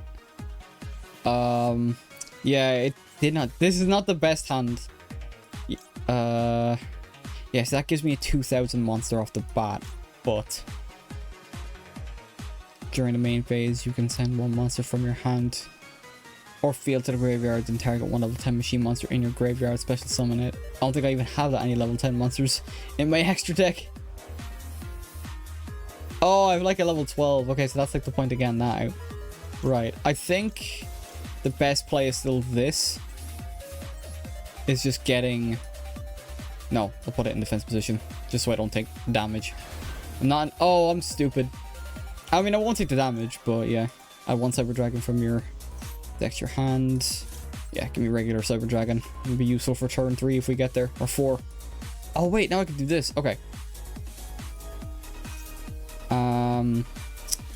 out. Yeah, it did not. This is not the best hand. Yes, that gives me a 2000 monster off the bat, but during the main phase, you can send one monster from your hand or field to the graveyard and target one level 10 machine monster in your graveyard. Special summon it. I don't think I even have that any level 10 monsters in my extra deck. Oh, I have like a level 12. Okay, so that's like the point to getting that out. Right. I think the best play is still this. Is just getting... No, I'll put it in defense position. Just so I don't take damage. I'm not... Oh, I'm stupid. I mean, I won't take the damage, but yeah. I want Cyber Dragon from your extra hand. Yeah, give me regular Cyber Dragon. It'll be useful for turn 3 if we get there. Or 4. Oh, wait, now I can do this. Okay.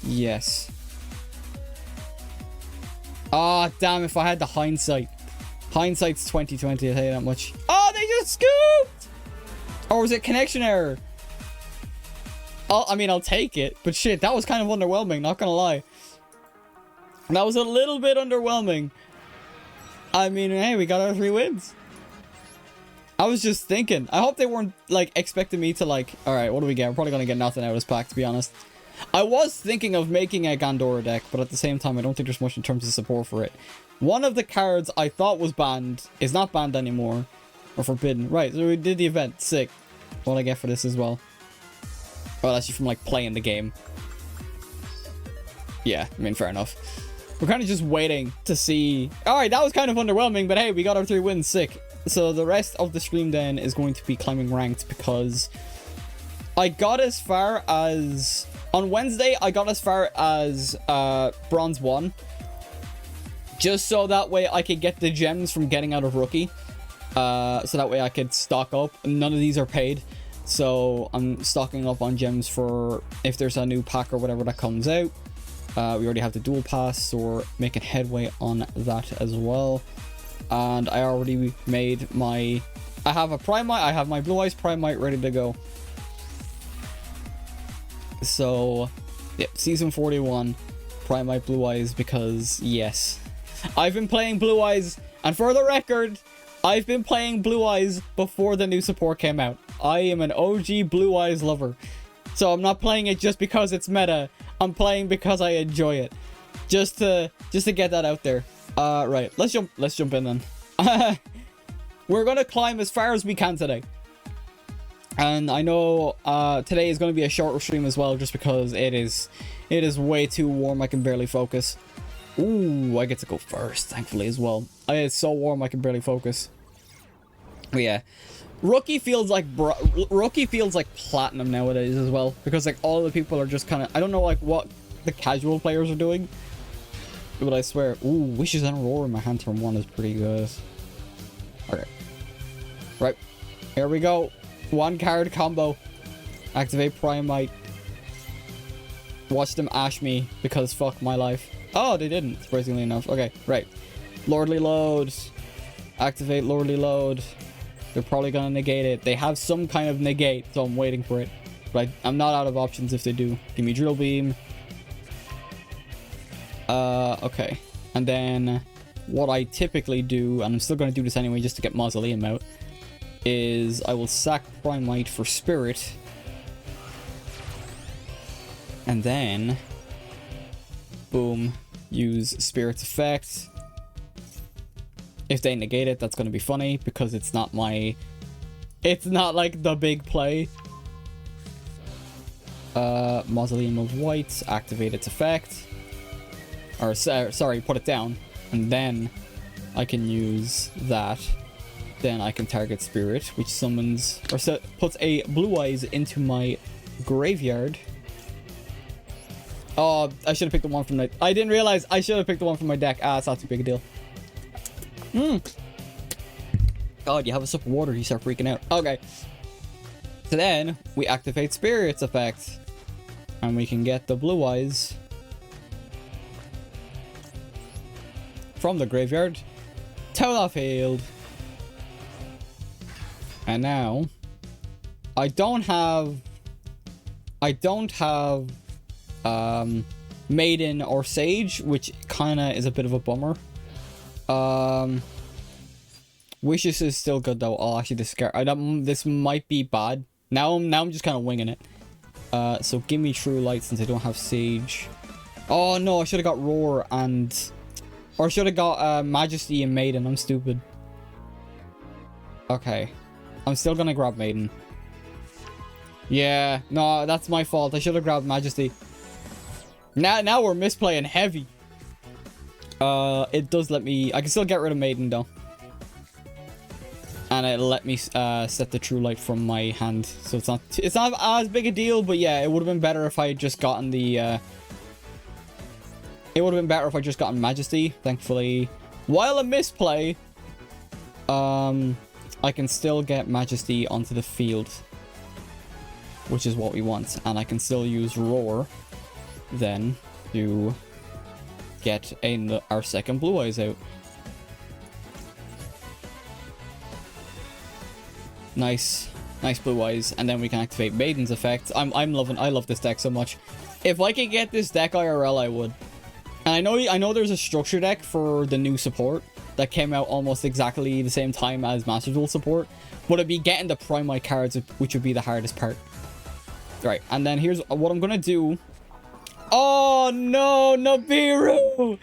Yes. Ah, damn, if I had the hindsight. Hindsight's 2020, I'll tell you that much. Oh, they just scooped! Or was it connection error? Oh, I mean, I'll take it. But shit, that was kind of underwhelming, not gonna lie. That was a little bit underwhelming. I mean, hey, we got our 3 wins. I was just thinking. I hope they weren't, like, expecting me to, like... Alright, what do we get? We're probably gonna get nothing out of this pack, to be honest. I was thinking of making a Gandora deck, but at the same time, I don't think there's much in terms of support for it. One of the cards I thought was banned is not banned anymore. Or forbidden. Right, so we did the event. Sick. What I get for this as well. Oh, that's just from, like, playing the game. Yeah, I mean, fair enough. We're kind of just waiting to see... Alright, that was kind of underwhelming, but hey, we got our 3 wins. Sick. So the rest of the stream then is going to be climbing ranked because I got as far as... On Wednesday, I got as far as Bronze 1. Just so that way I could get the gems from getting out of Rookie. So that way I could stock up. None of these are paid. So I'm stocking up on gems for if there's a new pack or whatever that comes out. We already have the dual pass, so we're making headway on that as well. And I already made my... I have a Primite. I have my Blue Eyes Primite ready to go. So, yeah, Season 41, Primite Blue Eyes, because, yes. I've been playing Blue Eyes, and for the record, I've been playing Blue Eyes before the new support came out. I am an OG Blue Eyes lover. So I'm not playing it just because it's meta. I'm playing because I enjoy it. Just to get that out there. Right, let's jump in then. We're gonna climb as far as we can today. And I know today is going to be a shorter stream as well, just because it is way too warm. I can barely focus. Ooh, I get to go first, thankfully, as well. It's so warm I can barely focus. But yeah. Rookie feels like platinum nowadays as well, because like all the people are just kind of, I don't know like what the casual players are doing, but I swear, ooh, Wishes and Roar in my hand turn 1 is pretty good. Okay, right, here we go. 1 card combo. Activate Primite. Watch them ash me because fuck my life. Oh, they didn't, surprisingly enough. Okay, right. Lordly Load. Activate Lordly Load. They're probably gonna negate it. They have some kind of negate, so I'm waiting for it. But I'm not out of options if they do. Give me Drill Beam. Okay. And then what I typically do, and I'm still gonna do this anyway just to get Mausoleum out, is I will sack Primite for Spirit. And then, boom, use Spirit's effect. If they negate it, that's going to be funny because it's not my... It's not like the big play. Mausoleum of White, activate its effect. Or, sorry, put it down. And then I can use that. Then I can target Spirit, which summons... Or puts a Blue Eyes into my graveyard. Oh, I should have picked the one from the... I didn't realize I should have picked the one from my deck. Ah, it's not too big a deal. God, you have a sip of water, you start freaking out. Okay. So then, we activate Spirit's effect. And we can get the Blue Eyes from the graveyard to the field. And now, I don't have Maiden or Sage, which kinda is a bit of a bummer. Wishes is still good though. Oh, actually, this might be bad. Now I'm just kind of winging it. So give me True Light since I don't have Sage. Oh no, I should have got Roar and, or I should have got Majesty and Maiden. I'm stupid. Okay, I'm still gonna grab Maiden. Yeah, no, that's my fault. I should have grabbed Majesty. Now we're misplaying heavy. It does let me... I can still get rid of Maiden, though. And it'll let me set the True Light from my hand. So it's not as big a deal, but yeah, it would have been better if I had just gotten the... It would have been better if I just gotten Majesty. Thankfully, while a misplay, I can still get Majesty onto the field, which is what we want. And I can still use Roar then to get our second Blue Eyes out. Nice Blue Eyes, and then we can activate Maiden's effect. I love this deck so much. If I could get this deck IRL, I would. And I know there's a structure deck for the new support that came out almost exactly the same time as Master Duel support, but it'd be getting the Primite cards, which would be the hardest part. Right, and then here's what I'm gonna do. Oh no, Nibiru!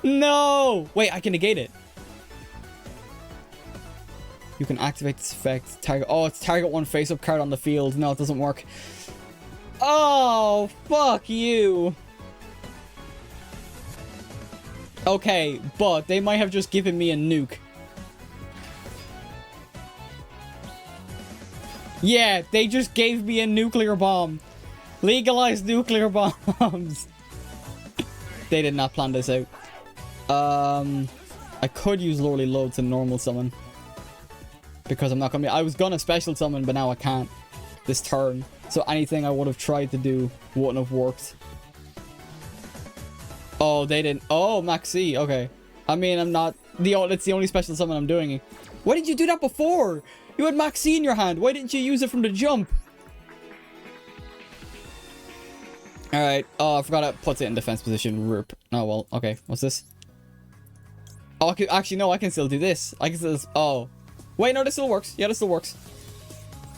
No! Wait, I can negate it. You can activate this effect. Target. Oh, it's target one face-up card on the field. No, it doesn't work. Oh, fuck you. Okay, but they might have just given me a nuke. Yeah, they just gave me a nuclear bomb. Legalize nuclear bombs. They did not plan this out. I could use Lordly Load to normal summon. Because I'm not gonna be... I was gonna special summon, but now I can't this turn. So anything I would have tried to do wouldn't have worked. Oh, they didn't... Oh, Maxi. Okay. I mean, I'm not... It's the only special summon I'm doing. Why did you do that before? You had Maxi in your hand. Why didn't you use it from the jump? Alright. Oh, I forgot it puts it in defense position. Rip. Oh, well. Okay. What's this? Oh, actually, no. I can still do this. I can still... Oh. Wait, no. This still works. Yeah, this still works.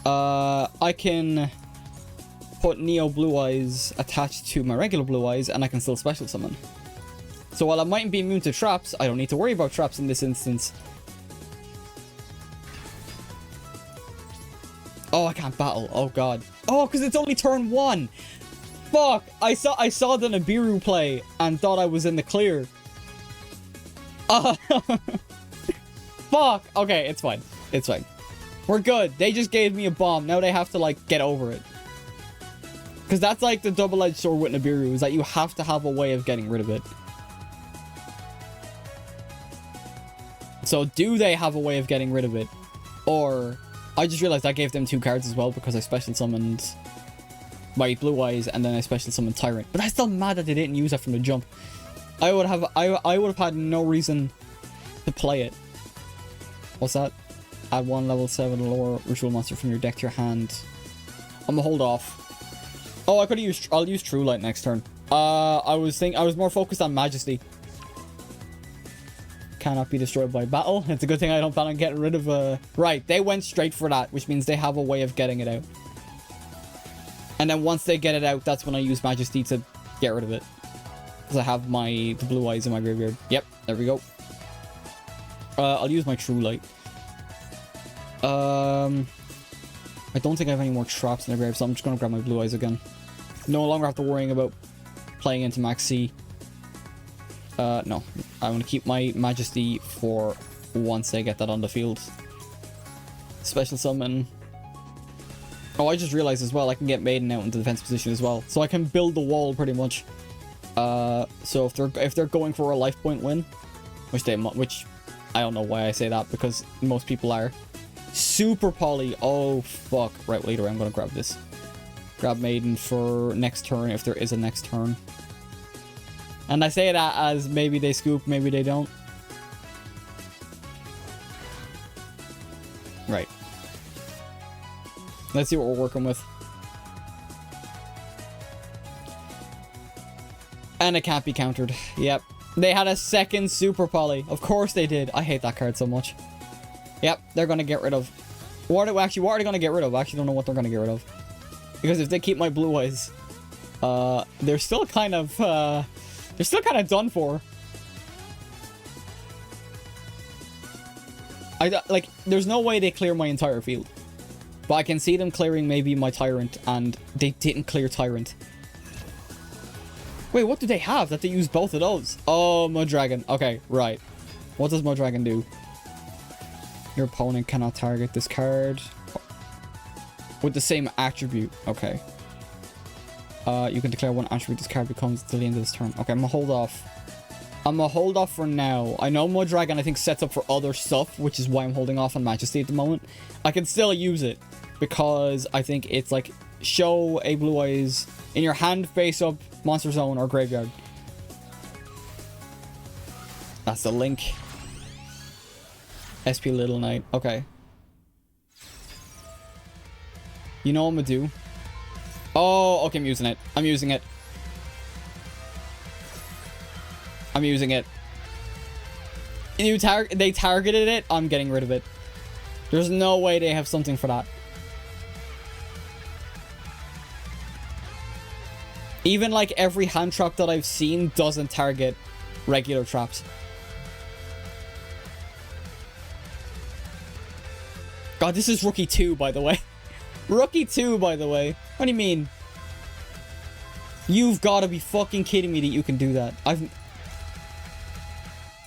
I can put Neo Blue Eyes attached to my regular Blue Eyes, and I can still special summon. So while I mightn't be immune to traps, I don't need to worry about traps in this instance. Oh, I can't battle. Oh, God. Oh, because it's only turn 1. Fuck. I saw the Nibiru play and thought I was in the clear. Fuck. Okay, it's fine. It's fine. We're good. They just gave me a bomb. Now they have to, like, get over it. Because that's, like, the double-edged sword with Nibiru, is that you have to have a way of getting rid of it. So, do they have a way of getting rid of it? Or... I just realized I gave them 2 cards as well because I special summoned my Blue Eyes and then I special summoned Tyrant. But I'm still mad that they didn't use that from the jump. I would have had no reason to play it. What's that? Add 1 level 7 lower ritual monster from your deck to your hand. I'm gonna hold off. Oh, I could use. I'll use True Light next turn. I was more focused on Majesty. Cannot be destroyed by battle. It's a good thing I don't plan on getting rid of Right, they went straight for that, which means they have a way of getting it out. And then once they get it out, that's when I use Majesty to get rid of it. Because I have the Blue Eyes in my graveyard. Yep, there we go. I'll use my True Light. I don't think I have any more traps in the grave, so I'm just going to grab my Blue Eyes again. No longer have to worry about playing into Max C. No. I'm going to keep my Majesty for once I get that on the field. Special summon. Oh, I just realized as well I can get Maiden out into defense position as well. So I can build the wall pretty much. So if they're going for a life point win, which I don't know why I say that because most people are. Super Poly. Oh, fuck. Right, later I'm going to grab this. Grab Maiden for next turn if there is a next turn. And I say that as maybe they scoop, maybe they don't. Right. Let's see what we're working with. And it can't be countered. Yep. They had a second Super Poly. Of course they did. I hate that card so much. Yep, they're going to get rid of... what are they going to get rid of? I actually don't know what they're going to get rid of. Because if they keep my Blue Eyes, they're still kind of... they're still kind of done for. Like, there's no way they clear my entire field. But I can see them clearing maybe my Tyrant, and they didn't clear Tyrant. Wait, what do they have that they use both of those? Oh, Mudragon. Okay, right. What does Mudragon do? Your opponent cannot target this card with the same attribute. Okay. You can declare one attribute this card becomes till the end of this turn. Okay, I'm gonna hold off. I'm gonna hold off for now. I know Mudragon, I think, sets up for other stuff, which is why I'm holding off on Majesty at the moment. I can still use it because I think it's like show a Blue Eyes in your hand face up, Monster Zone, or Graveyard. That's the link. SP Little Knight. Okay. You know what I'm gonna do? Oh, okay, I'm using it. I'm using it. I'm using it. They targeted it. I'm getting rid of it. There's no way they have something for that. Even like every hand trap that I've seen doesn't target regular traps. God, this is Rookie 2, by the way. Rookie 2, by the way. What do you mean? You've got to be fucking kidding me that you can do that.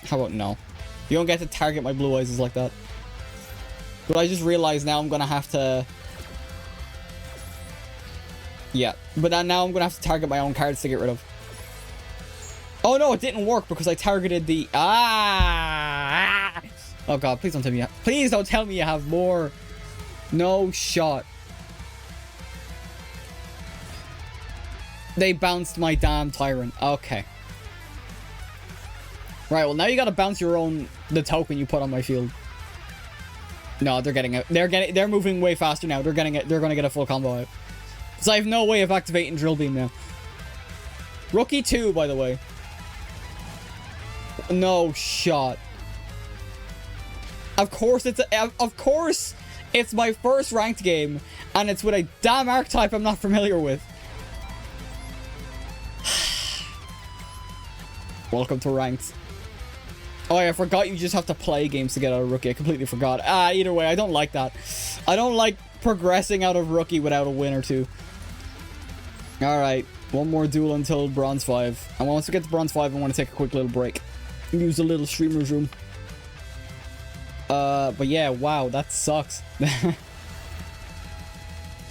How about no? You don't get to target my Blue Eyes like that. But I just realized now I'm going to have to... yeah. But now I'm going to have to target my own cards to get rid of. Oh no, it didn't work because I targeted the... Oh god, please don't tell me please don't tell me you have more. No shot. They bounced my damn Tyrant. Okay. Right, well now you gotta bounce the token you put on my field. No, they're getting it. They're moving way faster now. They're gonna get a full combo out. So I have no way of activating Drill Beam now. Rookie 2, by the way. No shot. Of course it's my first ranked game, and it's with a damn archetype I'm not familiar with. Welcome to ranked. Oh yeah, I forgot you just have to play games to get out of Rookie. I completely forgot. Either way, I don't like that. I don't like progressing out of Rookie without a win or two. Alright, one more duel until Bronze 5. And once we get to Bronze 5, I want to take a quick little break. Use a little streamer's room. But yeah, wow, that sucks.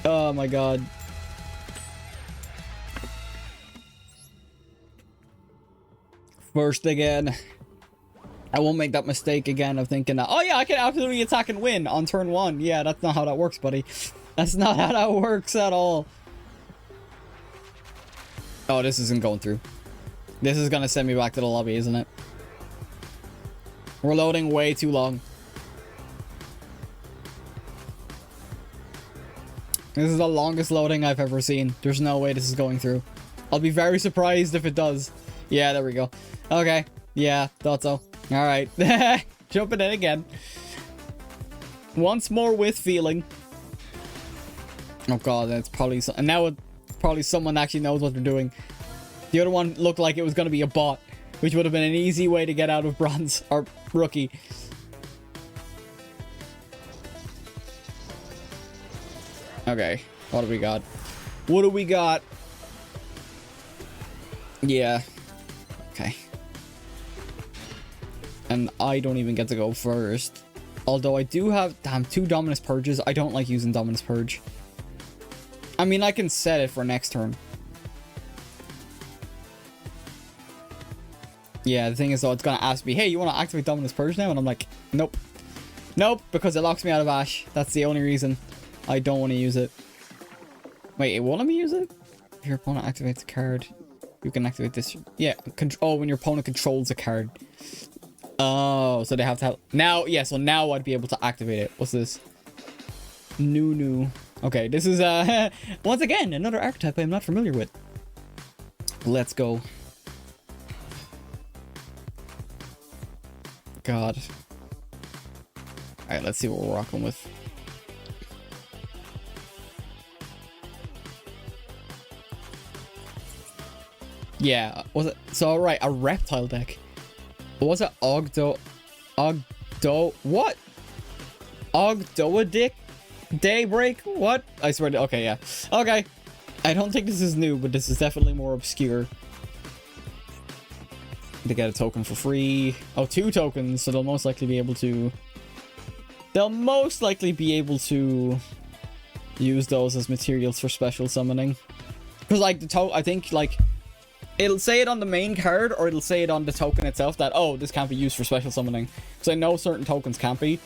Oh my god. First again. I won't make that mistake again of thinking that, oh yeah, I can absolutely attack and win on turn 1. Yeah, that's not how that works, buddy. That's not how that works at all. Oh, this isn't going through. This is gonna send me back to the lobby, isn't it? We're loading way too long. This is the longest loading I've ever seen. There's no way this is going through. I'll be very surprised if it does. Yeah, there we go. Okay. Yeah, thought so. Alright. Jumping in again. Once more with feeling. Oh god, that's probably... And now it's probably someone actually knows what they're doing. The other one looked like it was going to be a bot, which would have been an easy way to get out of bronze or rookie. Okay, what do we got? What do we got? Yeah. Okay. And I don't even get to go first. Although I do have, damn, 2 Dominus Purges. I don't like using Dominus Purge. I mean, I can set it for next turn. Yeah, the thing is though, it's gonna ask me, hey, you want to activate Dominus Purge now? And I'm like, nope. Nope, because it locks me out of Ash. That's the only reason I don't want to use it. Wait, it won't let me use it? If your opponent activates a card, you can activate this. Yeah, oh, when your opponent controls a card. Oh, so they have to have... Now, yeah, so now I'd be able to activate it. What's this? New. Okay, this is, once again, another archetype I'm not familiar with. Let's go. God. Alright, let's see what we're rocking with. Yeah, was it? So, alright, a reptile deck. Was it what? Ogdoadic? Daybreak? What? I swear to... Okay, yeah. Okay. I don't think this is new, but this is definitely more obscure. They get a token for free. Oh, 2 tokens, so they'll most likely be able to... They'll most likely be able to use those as materials for special summoning. Because, like, I think, like... It'll say it on the main card, or it'll say it on the token itself that, oh, this can't be used for special summoning. Because I know certain tokens can't be.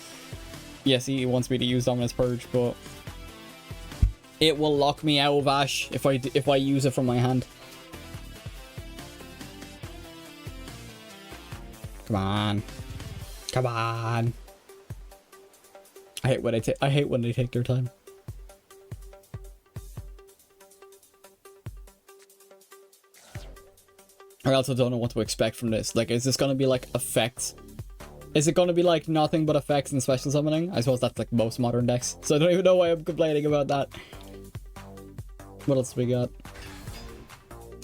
Yes, he wants me to use Dominus Purge, but... It will lock me out of Ash if I use it from my hand. Come on. Come on. I hate when they take their time. I also don't know what to expect from this. Like, is this gonna be like effects? Is it gonna be like nothing but effects and special summoning? I suppose that's like most modern decks. So I don't even know why I'm complaining about that. What else we got?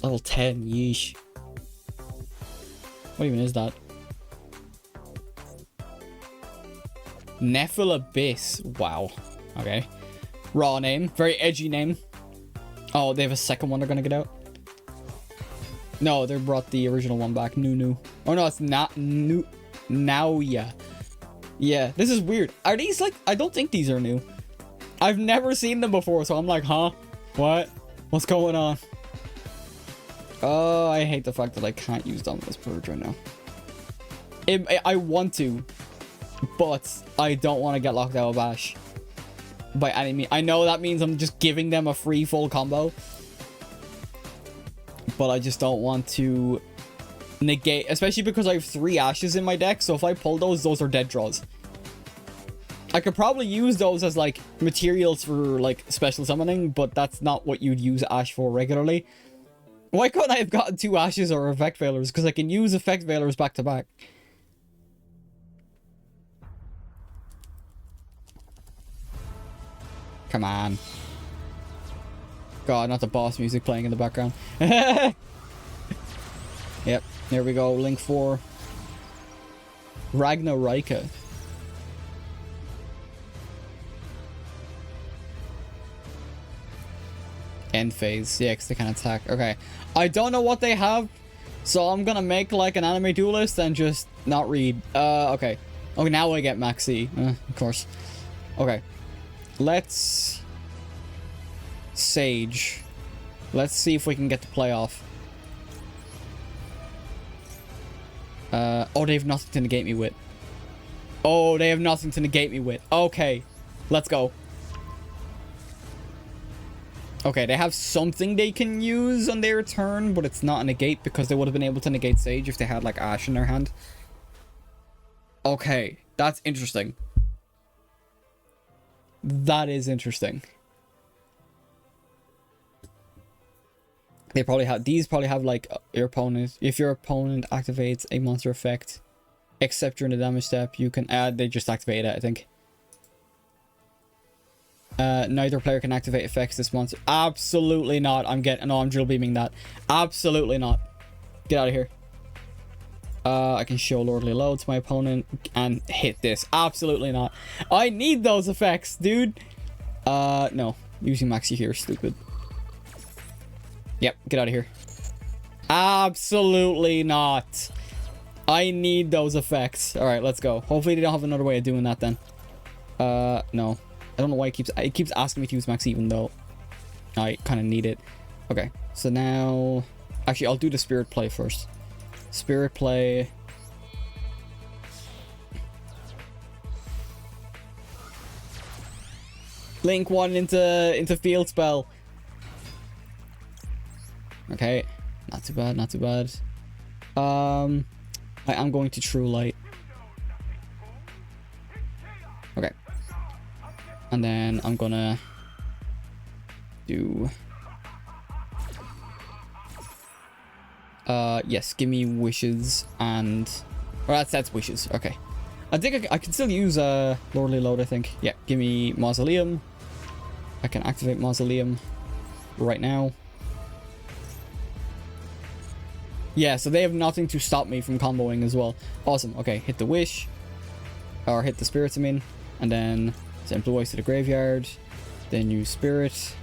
Level 10, yeesh. What even is that? Nephil Abyss. Wow. Okay. Raw name. Very edgy name. Oh, they have a second one they're gonna get out? No, they brought the original one back. New. Oh no, it's not new. Now, yeah. Yeah, this is weird. Are these like... I don't think these are new. I've never seen them before, so I'm like, huh? What? What's going on? Oh, I hate the fact that I can't use Dominus Purge right now. I want to, but I don't want to get locked out of Ash by any means. I know that means I'm just giving them a free full combo, but I just don't want to negate, especially because I have 3 Ashes in my deck, so if I pull those are dead draws. I could probably use those as like materials for like special summoning, but that's not what you'd use Ash for regularly. Why couldn't I have gotten 2 Ashes or Effect Veilers? Because I can use Effect Veilers back to back. Come on. God, not the boss music playing in the background. Yep, there we go. Link 4. Ragnarika. End phase. Yeah, because they can attack. Okay. I don't know what they have, so I'm gonna make like an anime duelist and just not read. Okay. Oh, now I get Maxi. Of course. Okay. Let's... Sage. Let's see if we can get the playoff. Oh, they have nothing to negate me with. Oh, they have nothing to negate me with. Okay. Let's go. Okay, they have something they can use on their turn, but it's not a negate because they would have been able to negate Sage if they had, like, Ash in their hand. Okay, that's interesting. That is interesting. They probably have... These probably have, like, your opponent... If your opponent activates a monster effect, except during the damage step, you can... they just activated it, I think. Neither player can activate effects this monster. Absolutely not. I'm drill beaming that. Absolutely not. Get out of here. I can show Lordly Low to my opponent and hit this. Absolutely not. I need those effects, dude. No. Using Maxi here, stupid. Yep, get out of here. Absolutely not. I need those effects. Alright, let's go. Hopefully they don't have another way of doing that then. No. I don't know why it keeps asking me to use Max even though I kind of need it. Okay, so now... Actually, I'll do the Spirit Play first. Spirit Play. Link one into Field Spell. Okay, not too bad, not too bad. I am going to True Light. Okay. And then I'm gonna do... yes, give me Wishes and... Well, that's Wishes, okay. I think I can still use Lordly Load, I think. Yeah, give me Mausoleum. I can activate Mausoleum right now. Yeah, so they have nothing to stop me from comboing as well. Awesome, okay, hit the Wish. Or hit the Spirits, I mean. And then send Blue Eyes to the graveyard. Then use Spirit.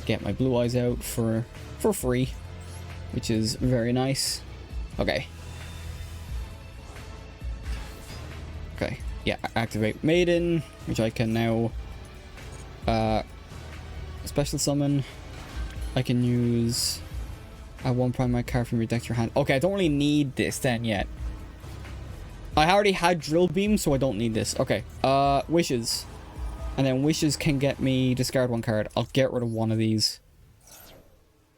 Get my Blue Eyes out for free. Which is very nice. Okay. Okay, yeah, activate Maiden, which I can now special summon. I can use one prime my card from your deck to your hand. Okay, I don't really need this then yet. I already had Drill Beam, so I don't need this. Okay, Wishes. And then Wishes can get me discard one card. I'll get rid of one of these.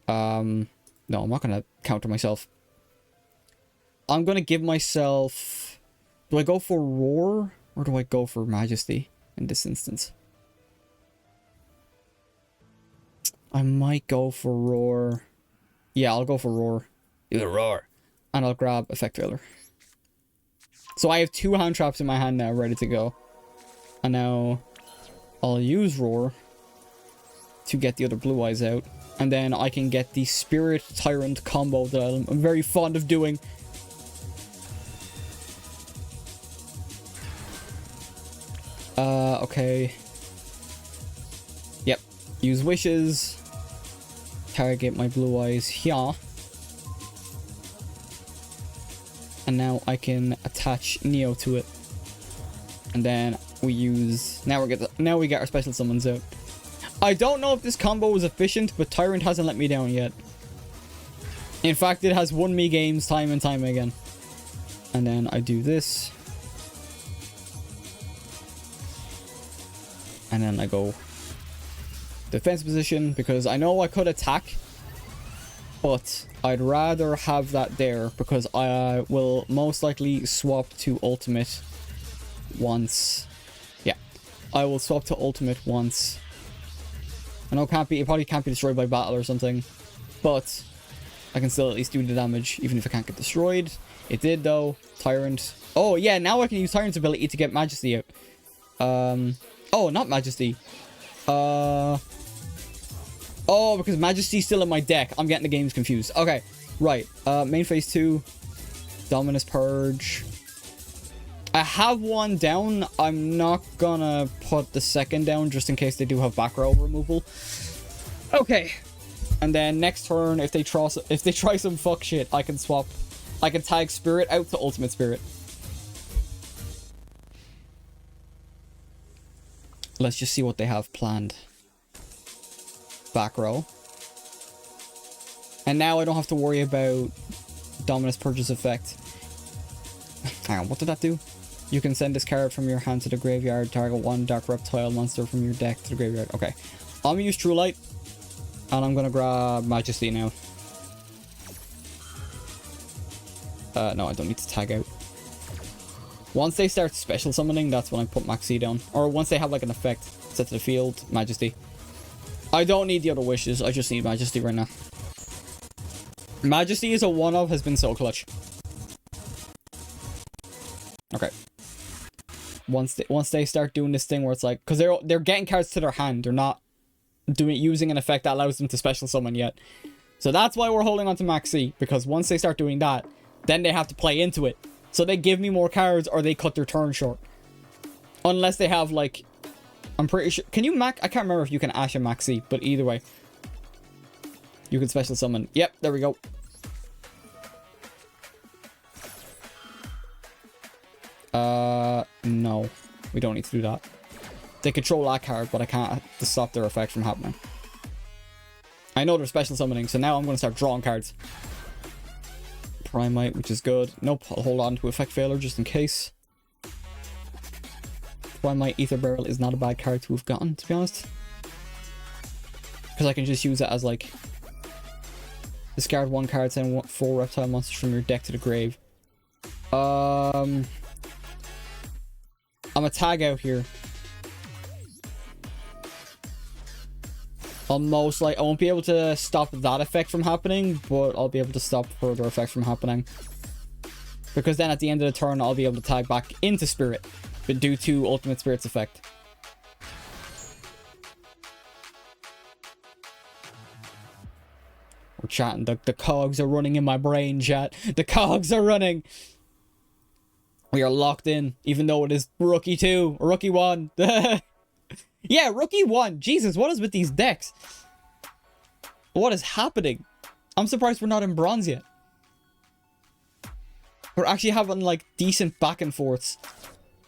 No, I'm not gonna counter myself. I'm gonna give myself... Do I go for Roar? Or do I go for Majesty in this instance? I might go for Roar. Yeah, I'll go for Roar. Do the Roar. And I'll grab Effect Veiler. So I have 2 hand traps in my hand now, ready to go. And now I'll use Roar to get the other Blue Eyes out. And then I can get the Spirit Tyrant combo that I'm very fond of doing. Okay. Yep. Use Wishes. Target my Blue Eyes here. And now I can attach Neo to it. And then we use... Now we get our special summons out. I don't know if this combo is efficient, but Tyrant hasn't let me down yet. In fact, it has won me games time and time again. And then I do this. And then I go defense position because I know I could attack. But I'd rather have that there because I will most likely swap to ultimate once. Yeah, I will swap to ultimate once. I know it probably can't be destroyed by battle or something, but I can still at least do the damage even if it can't get destroyed. It did though. Tyrant. Oh yeah, now I can use Tyrant's ability to get Majesty out. Oh, not Majesty. Oh, because Majesty's still in my deck. I'm getting the games confused. Okay, right. Main phase 2. Dominus Purge. I have one down. I'm not gonna put the second down just in case they do have back row removal. Okay. And then next turn, if they try some fuck shit, I can swap. I can tag Spirit out to Ultimate Spirit. Let's just see what they have planned. Back row. And now I don't have to worry about Dominus Purchase effect. Hang on, what did that do? You can send this card from your hand to the graveyard. Target one Dark Reptile monster from your deck to the graveyard. Okay. I'm gonna use True Light. And I'm gonna grab Majesty now. No, I don't need to tag out. Once they start special summoning, that's when I put Maxi down. Or once they have like an effect set to the field, Majesty. I don't need the other wishes. I just need Majesty right now. Majesty is a one-of, has been so clutch. Okay. Once they start doing this thing where it's like, because they're getting cards to their hand, they're not using an effect that allows them to special summon yet. So that's why we're holding on to Maxi, because once they start doing that, then they have to play into it. So they give me more cards or they cut their turn short. Unless they have like, I'm pretty sure, can you I can't remember if you can Ash a Maxi, but either way. You can special summon. Yep, there we go. No. We don't need to do that. They control that card, but I can't to stop their effect from happening. I know they're special summoning, so now I'm going to start drawing cards. Primite, which is good. Nope, I'll hold on to Effect Failure just in case. Primite Ether Barrel is not a bad card to have gotten, to be honest. Because I can just use it as like... discard one card, send 4 reptile monsters from your deck to the grave. I'm a tag out here. I won't be able to stop that effect from happening, but I'll be able to stop further effects from happening. Because then at the end of the turn, I'll be able to tag back into Spirit, but due to Ultimate Spirit's effect. We're chatting. The cogs are running in my brain, chat. The cogs are running. We are locked in, even though it is Rookie 2, Rookie 1. Yeah, Rookie 1. Jesus, what is with these decks? What is happening? I'm surprised we're not in Bronze yet. We're actually having, like, decent back and forths.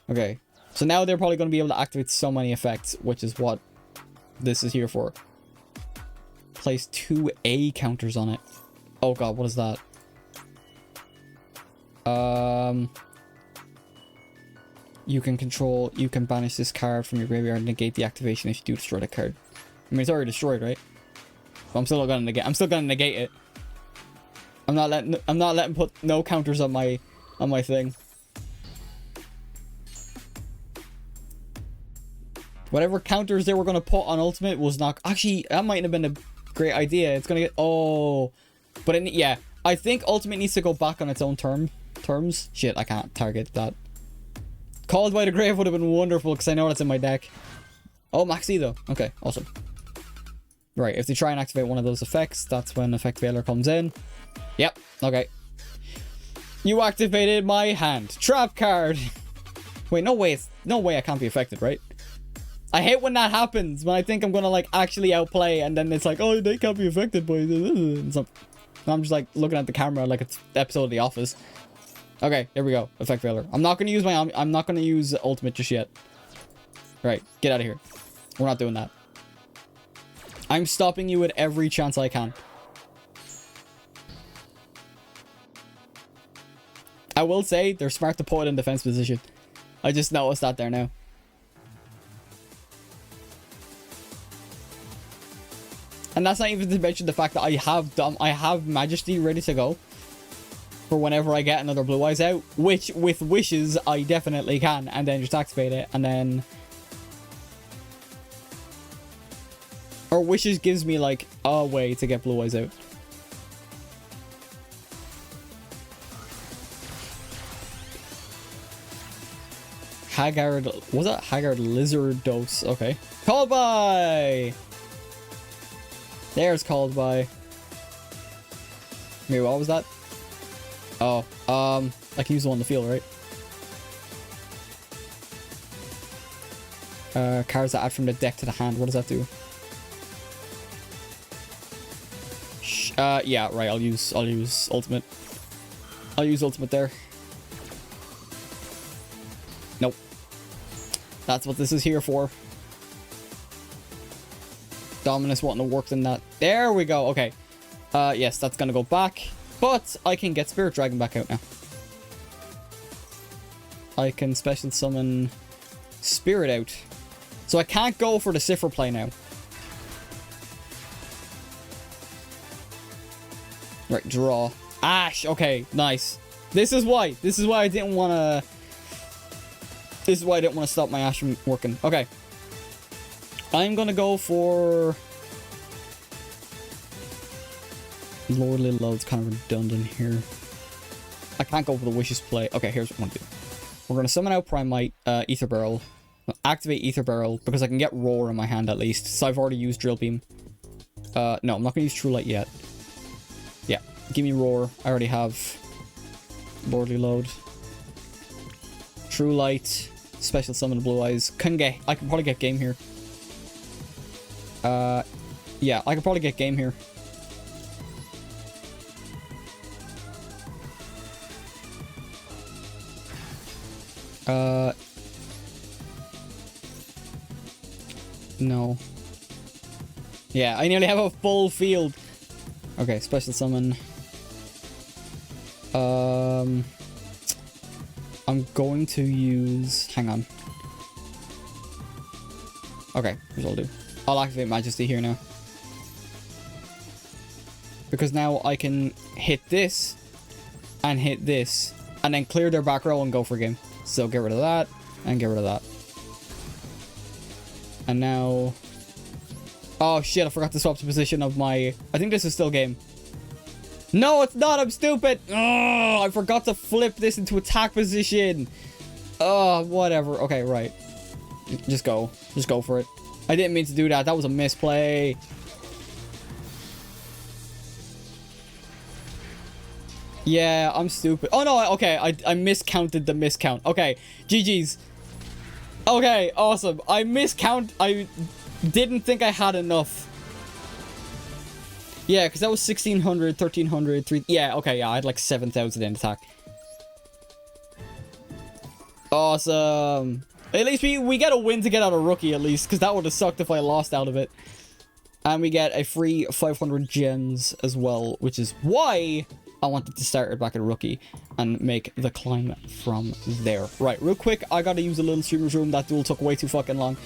Okay. So now they're probably going to be able to activate so many effects, which is what this is here for. Place 2 A counters on it. Oh god, what is that? You can banish this card from your graveyard and negate the activation if you do destroy the card. I mean, it's already destroyed, right? But I'm still gonna negate it. I'm not letting put no counters on my thing. Whatever counters they were gonna put on Ultimate was not actually, that might have been a great idea. It's gonna get but yeah, I think Ultimate needs to go back on its own terms. Shit, I can't target that. Called by the Grave would have been wonderful because I know that's in my deck. Oh, Maxi though. Okay, awesome. Right, if they try and activate one of those effects, that's when Effect Veiler comes in. Yep, okay. You activated my hand. Trap card. Wait, no way I can't be affected, right? I hate when that happens, when I think I'm gonna like actually outplay and then it's like, oh, they can't be affected by this. I'm just like looking at the camera like it's the episode of The Office. Okay, here we go. Effect Failure. I'm not gonna use Ultimate just yet. Right, get out of here. We're not doing that. I'm stopping you at every chance I can. I will say they're smart to put it in defense position. I just noticed that there now. And that's not even to mention the fact that I have Majesty ready to go for whenever I get another Blue Eyes out, which with wishes I definitely can, and then just activate it, and then or wishes gives me like a way to get Blue Eyes out. Haggard, was that Haggard Lizard Dose? Okay, called by. There's called by. Wait, what was that? Oh, I can use the one in the field, right? Cards that add from the deck to the hand. What does that do? Yeah, right. I'll use Ultimate. I'll use Ultimate there. Nope. That's what this is here for. Dominus wanting to work than that. There we go. Okay. Yes, that's gonna go back. But I can get Spirit Dragon back out now. I can special summon Spirit out. So I can't go for the Cipher play now. Right, draw. Ash, okay, nice. This is why I didn't want to... This is why I didn't want to stop my Ash from working. Okay. I'm gonna go for... Lordly Load's kind of redundant here. I can't go for the Wishes play. Okay, here's what I'm gonna do. We're gonna summon out Primite, Ether Barrel. Activate Ether Barrel, because I can get Roar in my hand at least. So I've already used Drill Beam. No, I'm not gonna use True Light yet. Yeah, give me Roar. I already have Lordly Load. True Light. Special Summon Blue Eyes. I can probably get game here. Yeah, I could probably get game here. No. Yeah, I nearly have a full field. Okay, special summon. I'm going to use... Hang on. Okay, here's what I'll do. I'll activate Majesty here now. Because now I can hit this and hit this and then clear their back row and go for game. So get rid of that and get rid of that. And now... Oh shit, I forgot to swap the position of my... I think this is still game. No, it's not. I'm stupid. Oh, I forgot to flip this into attack position. Oh, whatever. Okay, right. Just go. Just go for it. I didn't mean to do that. That was a misplay. Yeah, I'm stupid. Oh, no. Okay, I miscounted the miscount. Okay, GG's. Okay, awesome. I didn't think I had enough. Yeah, because that was 1,600, 1,300, 3... Yeah, okay, yeah, I had like 7,000 in attack. Awesome. At least we get a win to get out of Rookie, at least, because that would have sucked if I lost out of it. And we get a free 500 gems as well, which is why I wanted to start it back at Rookie and make the climb from there. Right, real quick, I gotta use a little streamer's room. That duel took way too fucking long.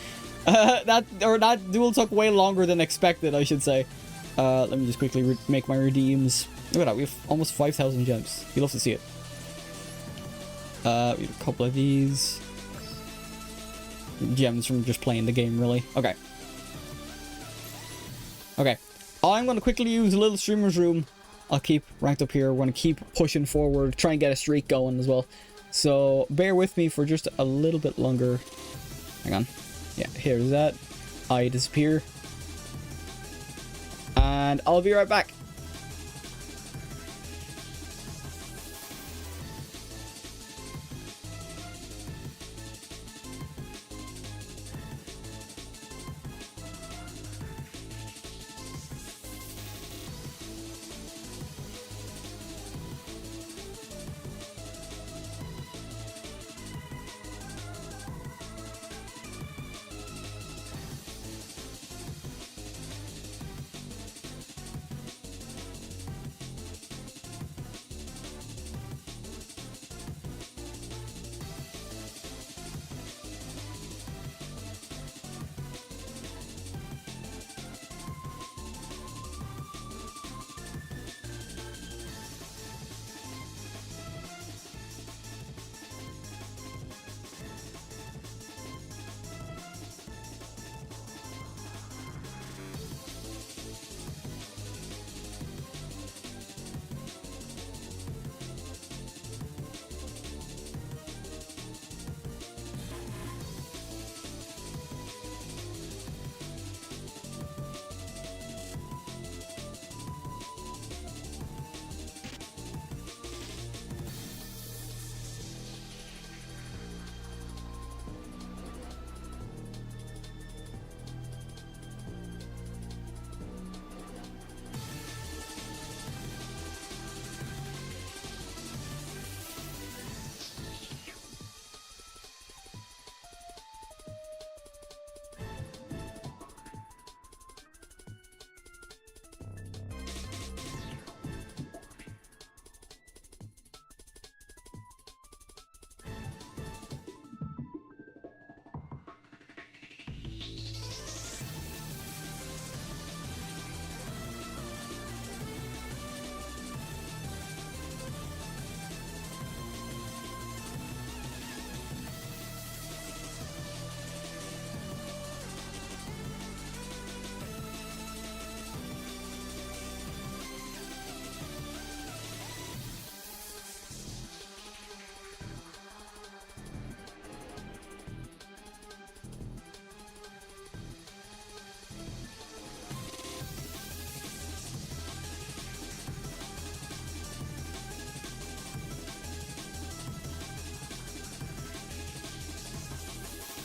That duel took way longer than expected, I should say. Let me just quickly make my redeems. Look at that, we have almost 5,000 gems. You'll love to see it. We have a couple of these. Gems from just playing the game, really. Okay. Okay. I'm going to quickly use a little streamer's room. I'll keep ranked up here. We're going to keep pushing forward. Try and get a streak going as well. So, bear with me for just a little bit longer. Hang on. Yeah, here's that. I disappear. And I'll be right back.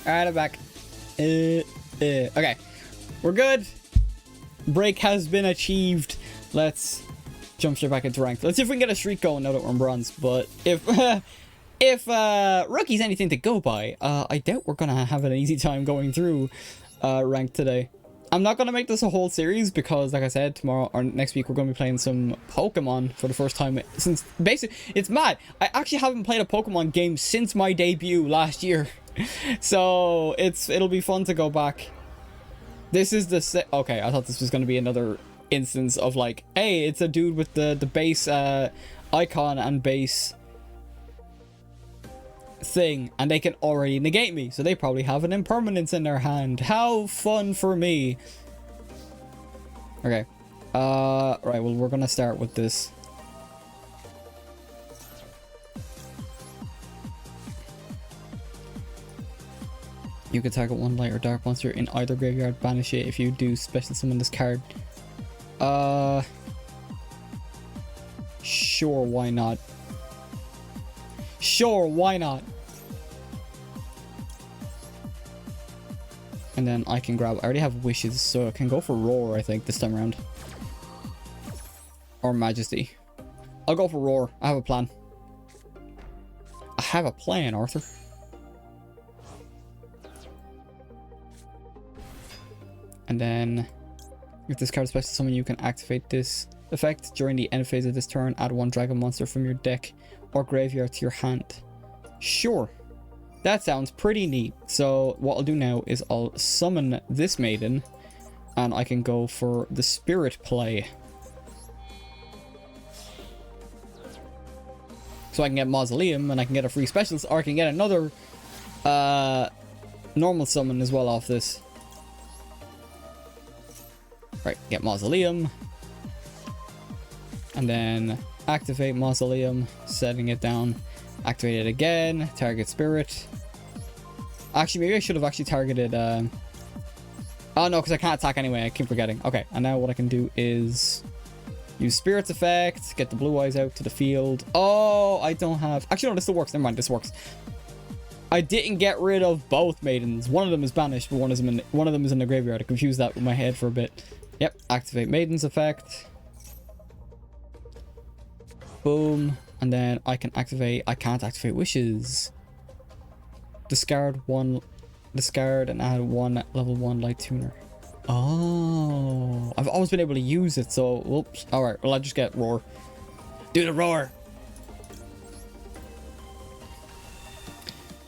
Alright, I'm back. Okay. We're good. Break has been achieved. Let's jump straight back into ranked. Let's see if we can get a streak going now that we're in bronze. But if if rookie's anything to go by, I doubt we're gonna have an easy time going through ranked today. I'm not gonna make this a whole series because, like I said, tomorrow or next week we're gonna be playing some Pokemon for the first time since basically it's mad. I actually haven't played a Pokemon game since my debut last year, so it'll be fun to go back. This is the okay. I thought this was gonna be another instance of like, hey, it's a dude with the base icon and base thing, and they can already negate me, so they probably have an impermanence in their hand. How fun for me. Okay, right, well, we're gonna start with this. You can target one light or dark monster in either graveyard, banish it. If you do, special summon this card. Sure, why not? Sure, why not? And then I can grab... I already have wishes, so I can go for roar, I think, this time around. Or majesty. I'll go for roar. I have a plan. I have a plan, Arthur. And then... if this card is special summon, you can activate this effect. During the end phase of this turn, add one dragon monster from your deck or graveyard to your hand. Sure. That sounds pretty neat. So what I'll do now is I'll summon this maiden and I can go for the spirit play. So I can get Mausoleum and I can get a free specialist, or I can get another normal summon as well off this. Right, get Mausoleum. And then activate Mausoleum, setting it down. Activate it again. Target Spirit. Actually, maybe I should have actually targeted... oh no, because I can't attack anyway. I keep forgetting. Okay, and now what I can do is... use Spirit's effect. Get the blue eyes out to the field. Oh, I don't have... actually, no, this still works. Never mind, this works. I didn't get rid of both maidens. One of them is banished, but one of them is in the graveyard. I confused that with my head for a bit. Yep, activate Maiden's effect. Boom. And then I can activate... I can't activate wishes. Discard and add one level 1 light tuner. Oh. I've always been able to use it, so... whoops. Alright, well, I'll just get roar. Do the roar!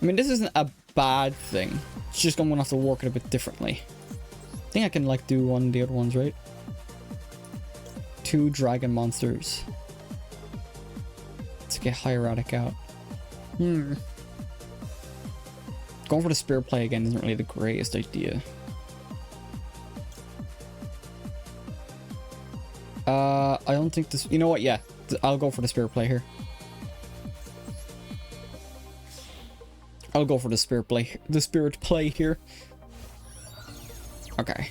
I mean, this isn't a bad thing. It's just going to have to work it a bit differently. I think I can, like, do one of the other ones, right? 2 dragon monsters. To get hieratic out. Going for the spirit play again isn't really the greatest idea. I don't think this... you know what? Yeah. I'll go for the spirit play here. I'll go for the spirit play. The spirit play here. Okay.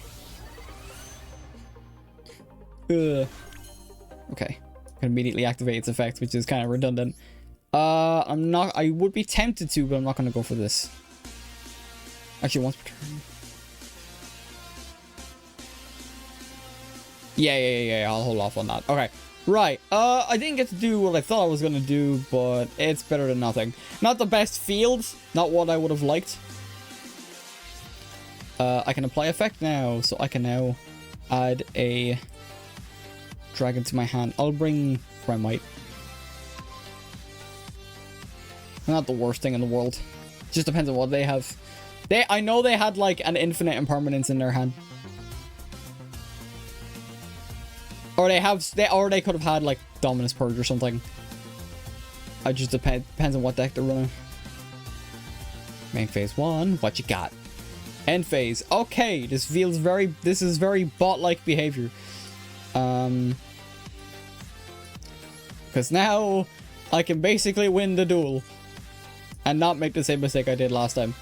Okay. Can immediately activate its effect, which is kind of redundant. I would be tempted to, but I'm not going to go for this. Actually, once per turn. Yeah, I'll hold off on that. Okay. Right. I didn't get to do what I thought I was going to do, but it's better than nothing. Not the best field. Not what I would have liked. I can apply effect now, so I can now add a dragon to my hand. I'll bring Primite. Not the worst thing in the world. Just depends on what they have. I know they had like an infinite impermanence in their hand. Or they could have had like Dominus Purge or something. It just depends on what deck they're running. Main phase 1, what you got? End phase. Okay, this is very bot-like behavior. Because now I can basically win the duel and not make the same mistake I did last time.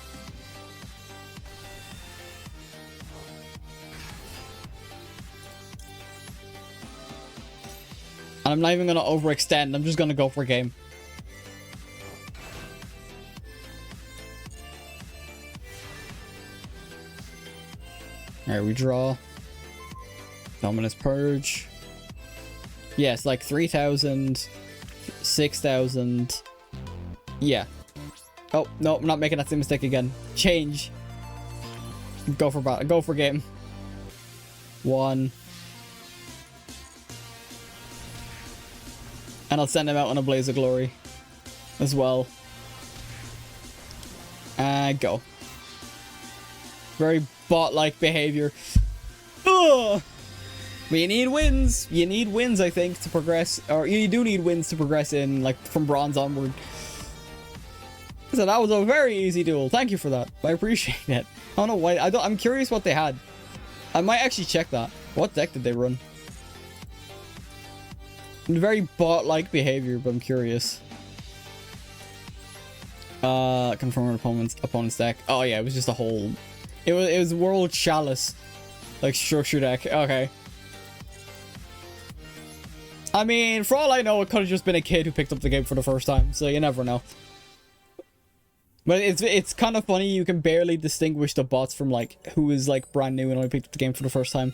And I'm not even going to overextend. I'm just going to go for a game. Alright, we draw. Dominus Purge. Yes, like 3,000, 6,000. Yeah. Oh, no, I'm not making that same mistake again. Change. Go for battle. Go for game. 1. And I'll send him out on a blaze of glory as well. Go. Very bot-like behavior. Ugh. But you need wins. You need wins, I think, to progress. Or you do need wins to progress in, like, from bronze onward. So that was a very easy duel. Thank you for that. I appreciate it. I don't know why. I'm curious what they had. I might actually check that. What deck did they run? Very bot-like behavior, but I'm curious. Confirm an opponent's deck. Oh yeah, it was just a whole. It was World Chalice, like structure deck. Okay. I mean, for all I know, it could have just been a kid who picked up the game for the first time, so you never know. But it's kind of funny. You can barely distinguish the bots from like who is like brand new and only picked up the game for the first time.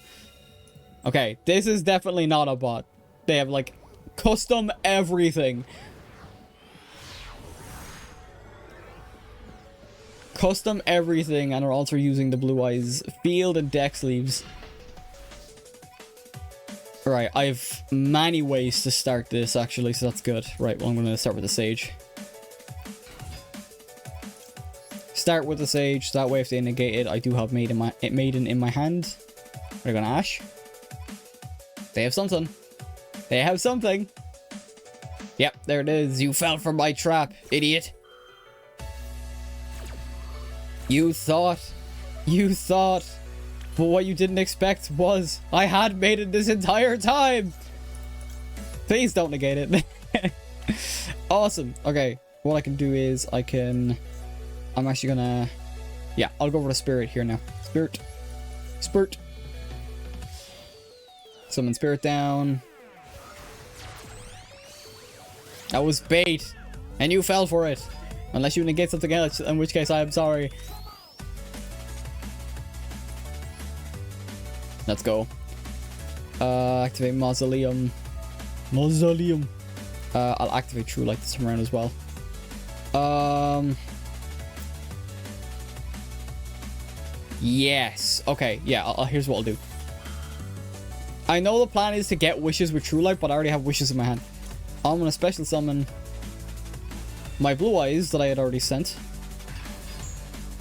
Okay, this is definitely not a bot. They have like custom everything. Custom everything, and are also using the Blue Eyes field and deck sleeves. Right, I have many ways to start this actually, so that's good. Right, well, I'm going to start with the Sage. Start with the Sage, so that way if they negate it, I do have Maiden in my hand. They're going to Ash. They have something. They have something. Yep, there it is. You fell for my trap, idiot. You thought, but what you didn't expect was I had Maiden this entire time. Please don't negate it. Awesome. Okay, what I can do is I'm actually gonna, yeah, I'll go for the Spirit here now. Spirit. Summon Spirit down. That was bait, and you fell for it. Unless you negate something else, in which case I am sorry. Let's go. Activate Mausoleum. I'll activate True Light this time around as well. Yes. Okay, yeah, here's what I'll do. I know the plan is to get wishes with True Light, but I already have wishes in my hand. I'm gonna special summon my Blue Eyes that I had already sent.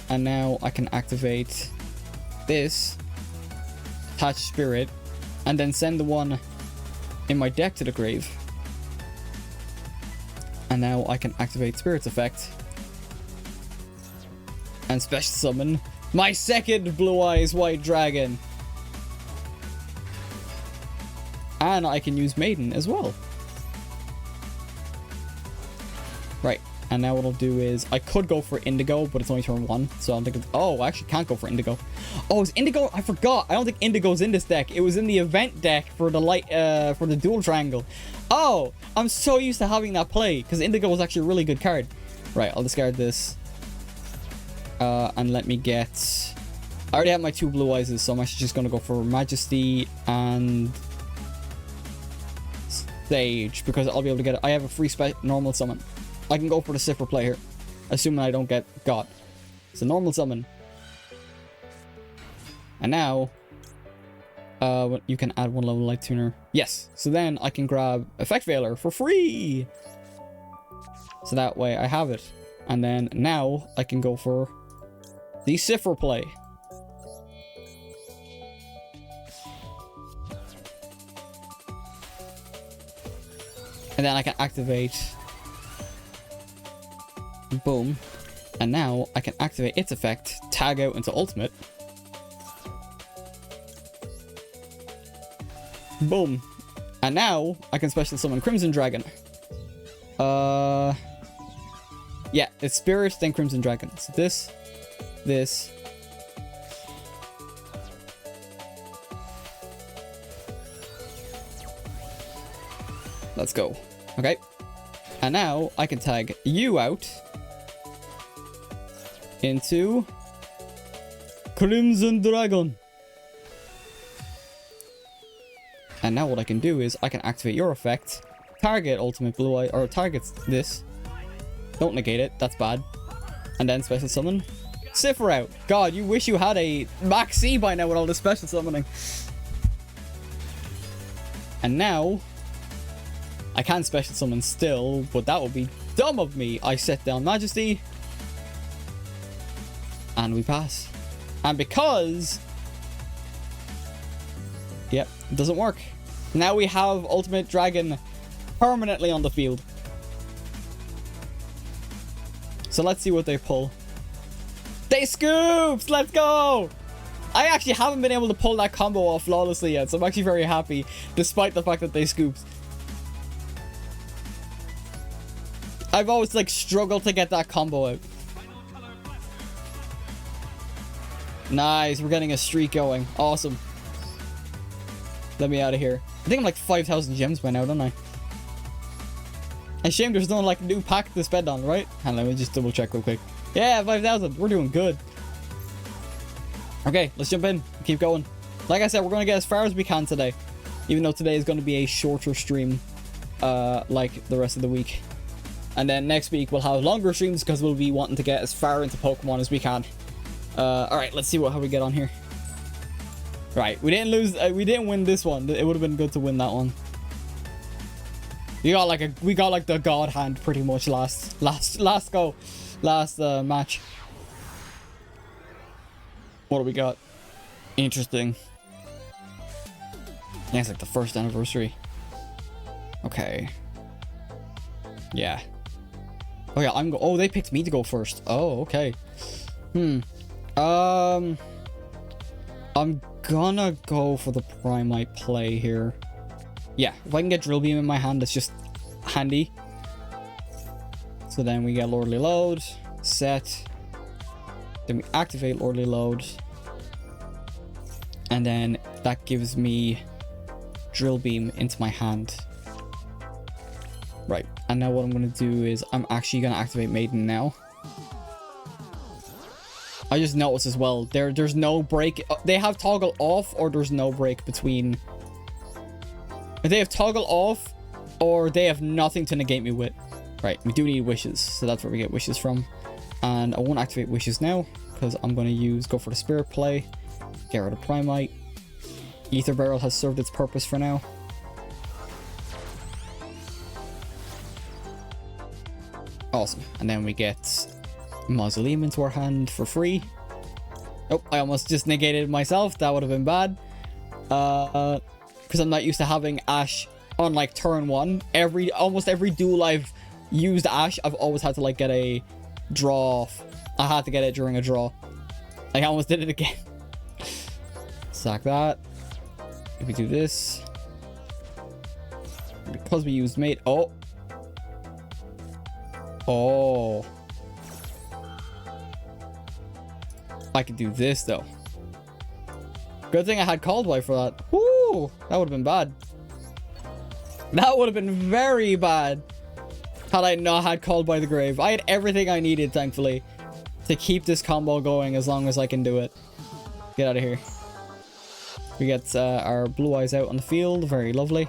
And now I can activate this. Attach Spirit. And then send the one in my deck to the grave. And now I can activate Spirit's effect. And special summon my second Blue Eyes White Dragon. And I can use Maiden as well. Right. And now what I'll do is I could go for Indigo, but it's only turn 1. So I'm thinking, oh, I actually can't go for Indigo. Oh, is Indigo? I forgot. I don't think Indigo's in this deck. It was in the event deck for the for the Duel Triangle. Oh, I'm so used to having that play because Indigo was actually a really good card. Right, I'll discard this. And let me get. I already have my 2 Blue Eyes, so I'm actually just going to go for Majesty and Sage because I'll be able to get it. I have a free normal summon. I can go for the Cipher play here, assuming I don't get got. It's a normal summon. And now, you can add 1 level Light Tuner. Yes, so then I can grab Effect Veiler for free. So that way I have it. And then now I can go for the Cipher play. And then I can activate. Boom. And now I can activate its effect, tag out into ultimate. Boom. And now I can special summon Crimson Dragon. Yeah, it's Spirit, then Crimson Dragon. So this. Let's go. Okay. And now I can tag you out into Crimson Dragon. And now what I can do is I can activate your effect, target ultimate blue eye, or target this. Don't negate it, that's bad. And then special summon Cipher out. God, you wish you had a Max C by now with all the special summoning. And now I can special summon still, but that would be dumb of me. I set down Majesty. And we pass. And because... Yep, it doesn't work. Now we have Ultimate Dragon permanently on the field. So let's see what they pull. They scoops! Let's go! I actually haven't been able to pull that combo off flawlessly yet, so I'm actually very happy, despite the fact that they scoops. I've always, like, struggled to get that combo out. Nice, we're getting a streak going. Awesome. Let me out of here. I think I'm like 5,000 gems by now, don't I? A shame there's no, like, new pack to spend on, right? And let me just double check real quick. Yeah, 5,000. We're doing good. Okay, let's jump in. Keep going. Like I said, we're going to get as far as we can today. Even though today is going to be a shorter stream, like the rest of the week. And then next week we'll have longer streams because we'll be wanting to get as far into Pokemon as we can. Alright, let's see how we get on here. Right, we didn't lose, we didn't win this one. It would have been good to win that one. We got like the god hand pretty much last match. What do we got? Interesting. Yeah, it's like the first anniversary. Okay. Yeah. Oh yeah, oh, they picked me to go first. Oh, okay. I'm gonna go for the Primite play here. Yeah, if I can get Drill Beam in my hand, that's just handy. So then we get Lordly Load, set. Then we activate Lordly Load. And then that gives me Drill Beam into my hand. Right, and now what I'm going to do is I'm actually going to activate Maiden now. I just noticed as well, there's no break. They have toggle off or there's no break between... They have toggle off or they have nothing to negate me with. Right, we do need wishes, so that's where we get wishes from. And I won't activate wishes now because I'm going to go for the Spirit play. Get rid of Primite. Ether Barrel has served its purpose for now. Awesome. And then we get Mausoleum into our hand for free. Oh, I almost just negated myself. That would have been bad. Because I'm not used to having Ash on like turn 1. Almost every duel I've used Ash, I've always had to like get a draw off. I had to get it during a draw. I almost did it again. Sack that. If we do this. Because we used mate. Oh. Oh. I could do this though. Good thing I had Caldwell for that. Woo! That would have been bad. That would have been very bad had I not had Called by the Grave. I had everything I needed, thankfully, to keep this combo going as long as I can do it. Get out of here. We get our Blue Eyes out on the field. Very lovely.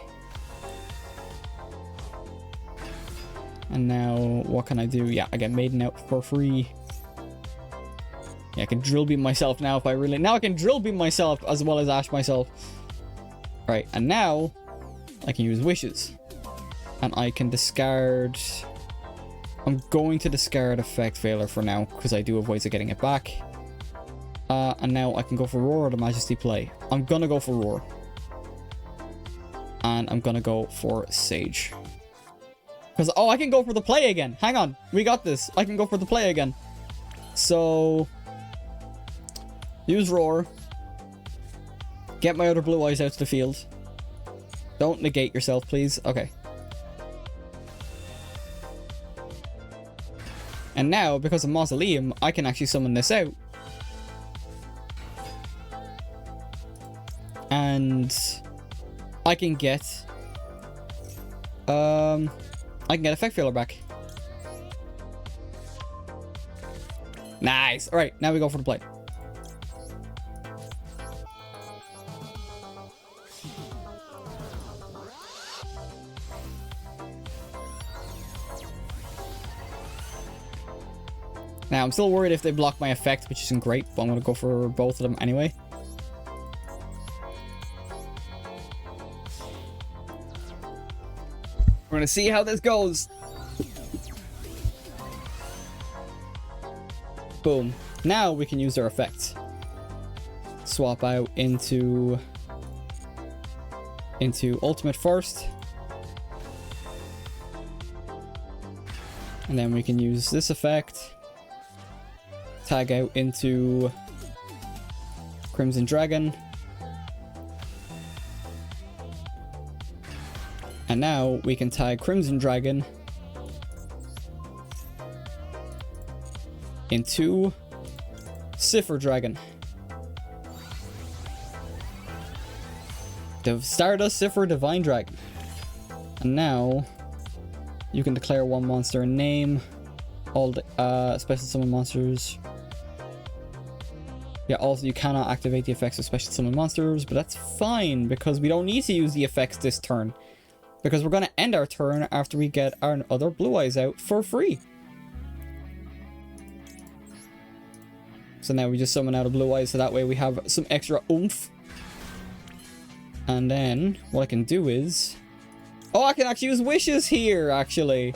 And now, what can I do? Yeah, I get Maiden out for free. Yeah, I can Drill Beam myself now if I really... Now I can Drill Beam myself as well as Ash myself. Right, and now I can use Wishes. And I can discard... I'm going to discard Effect Failure for now because I do have ways of getting it back. And now I can go for Roar or the Majesty play. I'm gonna go for Roar. And I'm gonna go for Sage. Because, oh, I can go for the play again. Hang on. We got this. I can go for the play again. So, use Roar. Get my other Blue Eyes out to the field. Don't negate yourself, please. Okay. And now, because of Mausoleum, I can actually summon this out. And I can get... I can get Effect Failure back. Nice. Alright, now we go for the play. Now, I'm still worried if they block my effect, which isn't great, but I'm going to go for both of them anyway. We're going to see how this goes. Boom. Now we can use their effects. Swap out into ultimate first. And then we can use this effect. Tag out into Crimson Dragon. And now we can tag Crimson Dragon into Cipher Dragon. The Stardust Cipher Divine Dragon. And now you can declare one monster a name. All the special summon monsters. Yeah, also you cannot activate the effects of special summon monsters, but that's fine because we don't need to use the effects this turn. Because we're going to end our turn after we get our other Blue Eyes out for free. So now we just summon out a Blue Eyes so that way we have some extra oomph. And then what I can do is... Oh, I can actually use wishes here, actually.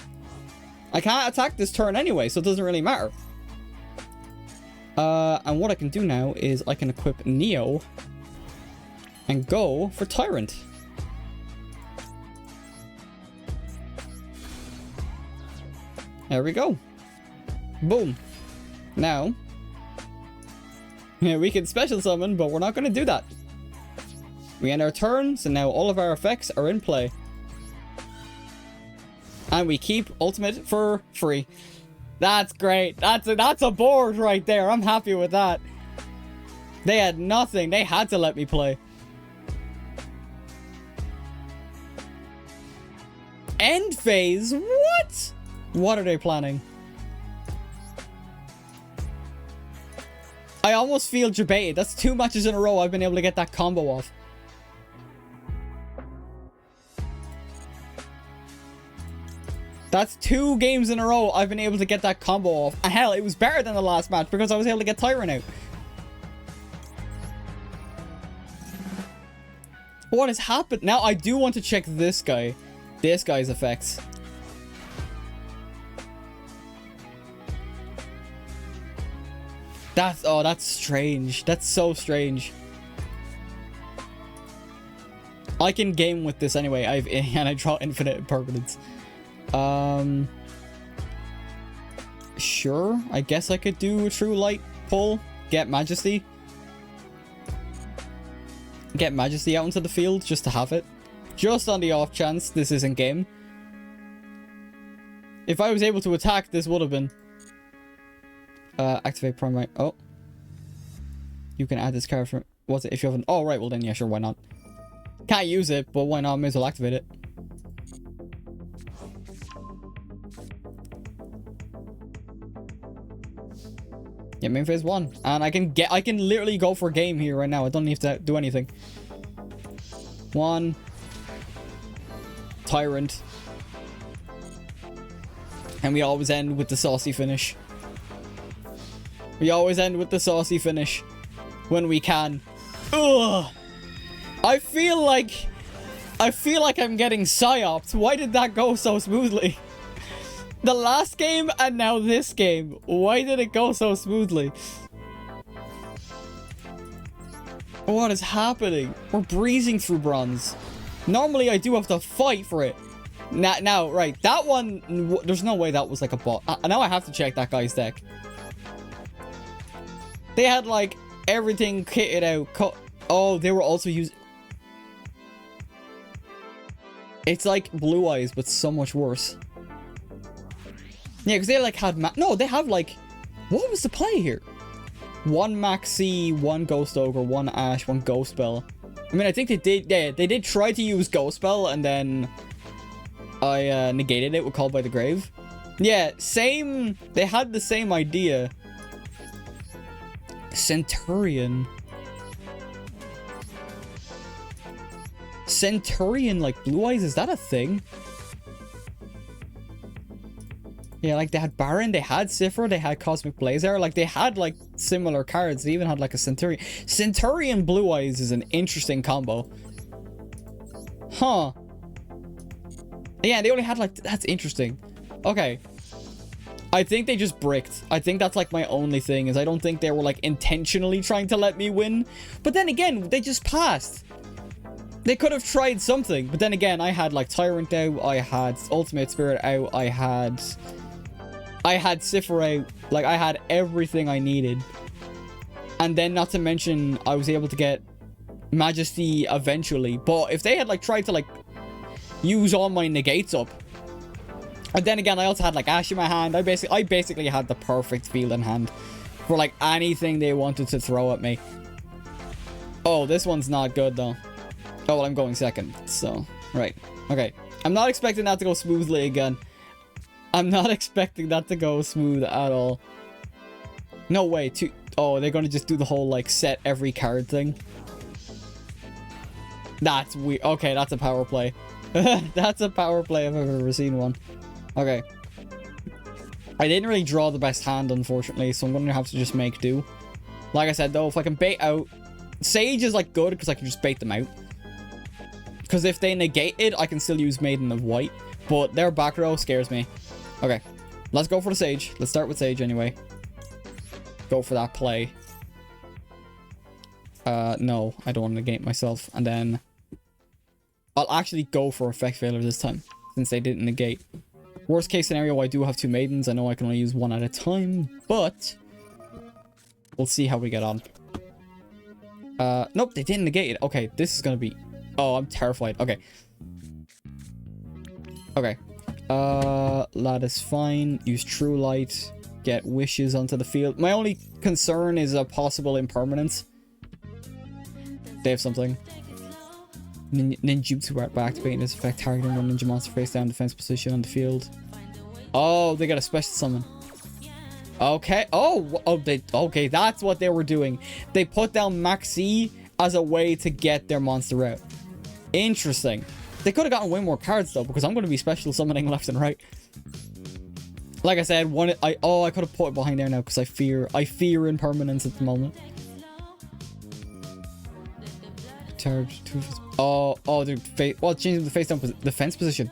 I can't attack this turn anyway, so it doesn't really matter. And what I can do now is I can equip Neo and go for Tyrant. There we go. Boom. Now, yeah, we can special summon, but we're not going to do that. We end our turn, so now all of our effects are in play. And we keep ultimate for free. That's great. That's a board right there. I'm happy with that. They had nothing. They had to let me play. End phase? What? What are they planning? I almost feel debated. That's 2 matches in a row I've been able to get that combo off. That's 2 games in a row I've been able to get that combo off. And hell, it was better than the last match because I was able to get Tyrant out. What has happened? Now, I do want to check this guy. This guy's effects. That's strange. That's so strange. I can game with this anyway. And I draw infinite impermanence. Sure. I guess I could do a True Light pull. Get Majesty. Get Majesty out into the field just to have it. Just on the off chance this isn't game. If I was able to attack, this would have been. Activate primary. Oh. You can add this card from... What's it? If you haven't... Oh, right. Well, then, yeah, sure. Why not? Can't use it, but why not? May as well activate it. Yeah, main phase 1. And I can literally go for a game here right now. I don't need to do anything. 1. Tyrant. And we always end with the saucy finish. We always end with the saucy finish. When we can. Ugh! I feel like I'm getting psyoped. Why did that go so smoothly? The last game and now this game. Why did it go so smoothly? What is happening? We're breezing through bronze. Normally I do have to fight for it. Now, right. That one, there's no way that was like a bot. Now I have to check that guy's deck. They had like everything kitted out. Oh, they were also using... It's like Blue Eyes, but so much worse. Yeah, because they like had... No, they have like... What was the play here? 1 Maxi, 1 Ghost Ogre, 1 Ash, 1 Ghost Spell. I mean, I think they did... Yeah, they did try to use Ghost Spell, and then... I negated it with Called by the Grave. Yeah, same... They had the same idea. Centurion. Centurion, like Blue Eyes, is that a thing? Yeah, like they had Baron, they had Sifra, they had Cosmic Blazer. Like they had like similar cards. They even had like a Centurion. Centurion Blue Eyes is an interesting combo. Huh. Yeah, they only had like, that's interesting. Okay. I think they just bricked. I think that's like my only thing, is I don't think they were like intentionally trying to let me win. But then again, they just passed. They could have tried something. But then again, I had like Tyrant out. I had Ultimate Spirit out. I had Sifra out. Like I had everything I needed. And then not to mention, I was able to get Majesty eventually. But if they had like tried to like use all my negates up. And then again, I also had like Ash in my hand. I basically had the perfect field in hand for like anything they wanted to throw at me. Oh, this one's not good though. Oh, well, I'm going second. So, right. Okay. I'm not expecting that to go smoothly again. I'm not expecting that to go smooth at all. No way. Oh, they're going to just do the whole like set every card thing. That's weird. Okay, that's a power play. That's a power play if I've ever seen one. Okay. I didn't really draw the best hand, unfortunately, so I'm going to have to just make do. Like I said, though, if I can bait out... Sage is, like, good, because I can just bait them out. Because if they negate it, I can still use Maiden of White. But their back row scares me. Okay. Let's go for the Sage. Let's start with Sage, anyway. Go for that play. No, I don't want to negate myself. And then... I'll actually go for Effect Failure this time, since they didn't negate. Worst case scenario, I do have 2 Maidens. I know I can only use 1 at a time, but we'll see how we get on. Nope, they didn't negate it. Okay, this is gonna be... Oh, I'm terrified. Okay. Okay. That is fine. Use True Light. Get Wishes onto the field. My only concern is a possible impermanence. They have something. Ninjutsu by activating this effect, targeting one ninja monster face down defense position on the field. Oh, they got a special summon. Okay. Oh, okay, that's what they were doing. They put down Maxi as a way to get their monster out. Interesting. They could have gotten way more cards though, because I'm going to be special summoning left and right. Like I said, I could have put it behind there now because I fear impermanence at the moment. Charge 2. Oh, dude. Well, changing the face down defense position.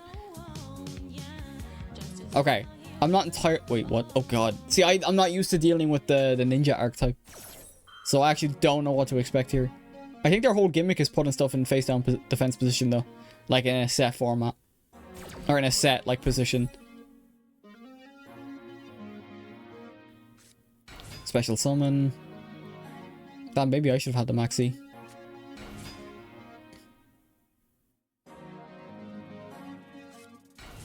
Okay. I'm not entirely... Wait, what? Oh, God. See, I'm not used to dealing with the ninja archetype. So I actually don't know what to expect here. I think their whole gimmick is putting stuff in face down defense position, though. Like in a set format. Or in a set, like, position. Special summon. Damn, maybe I should have had the Maxi.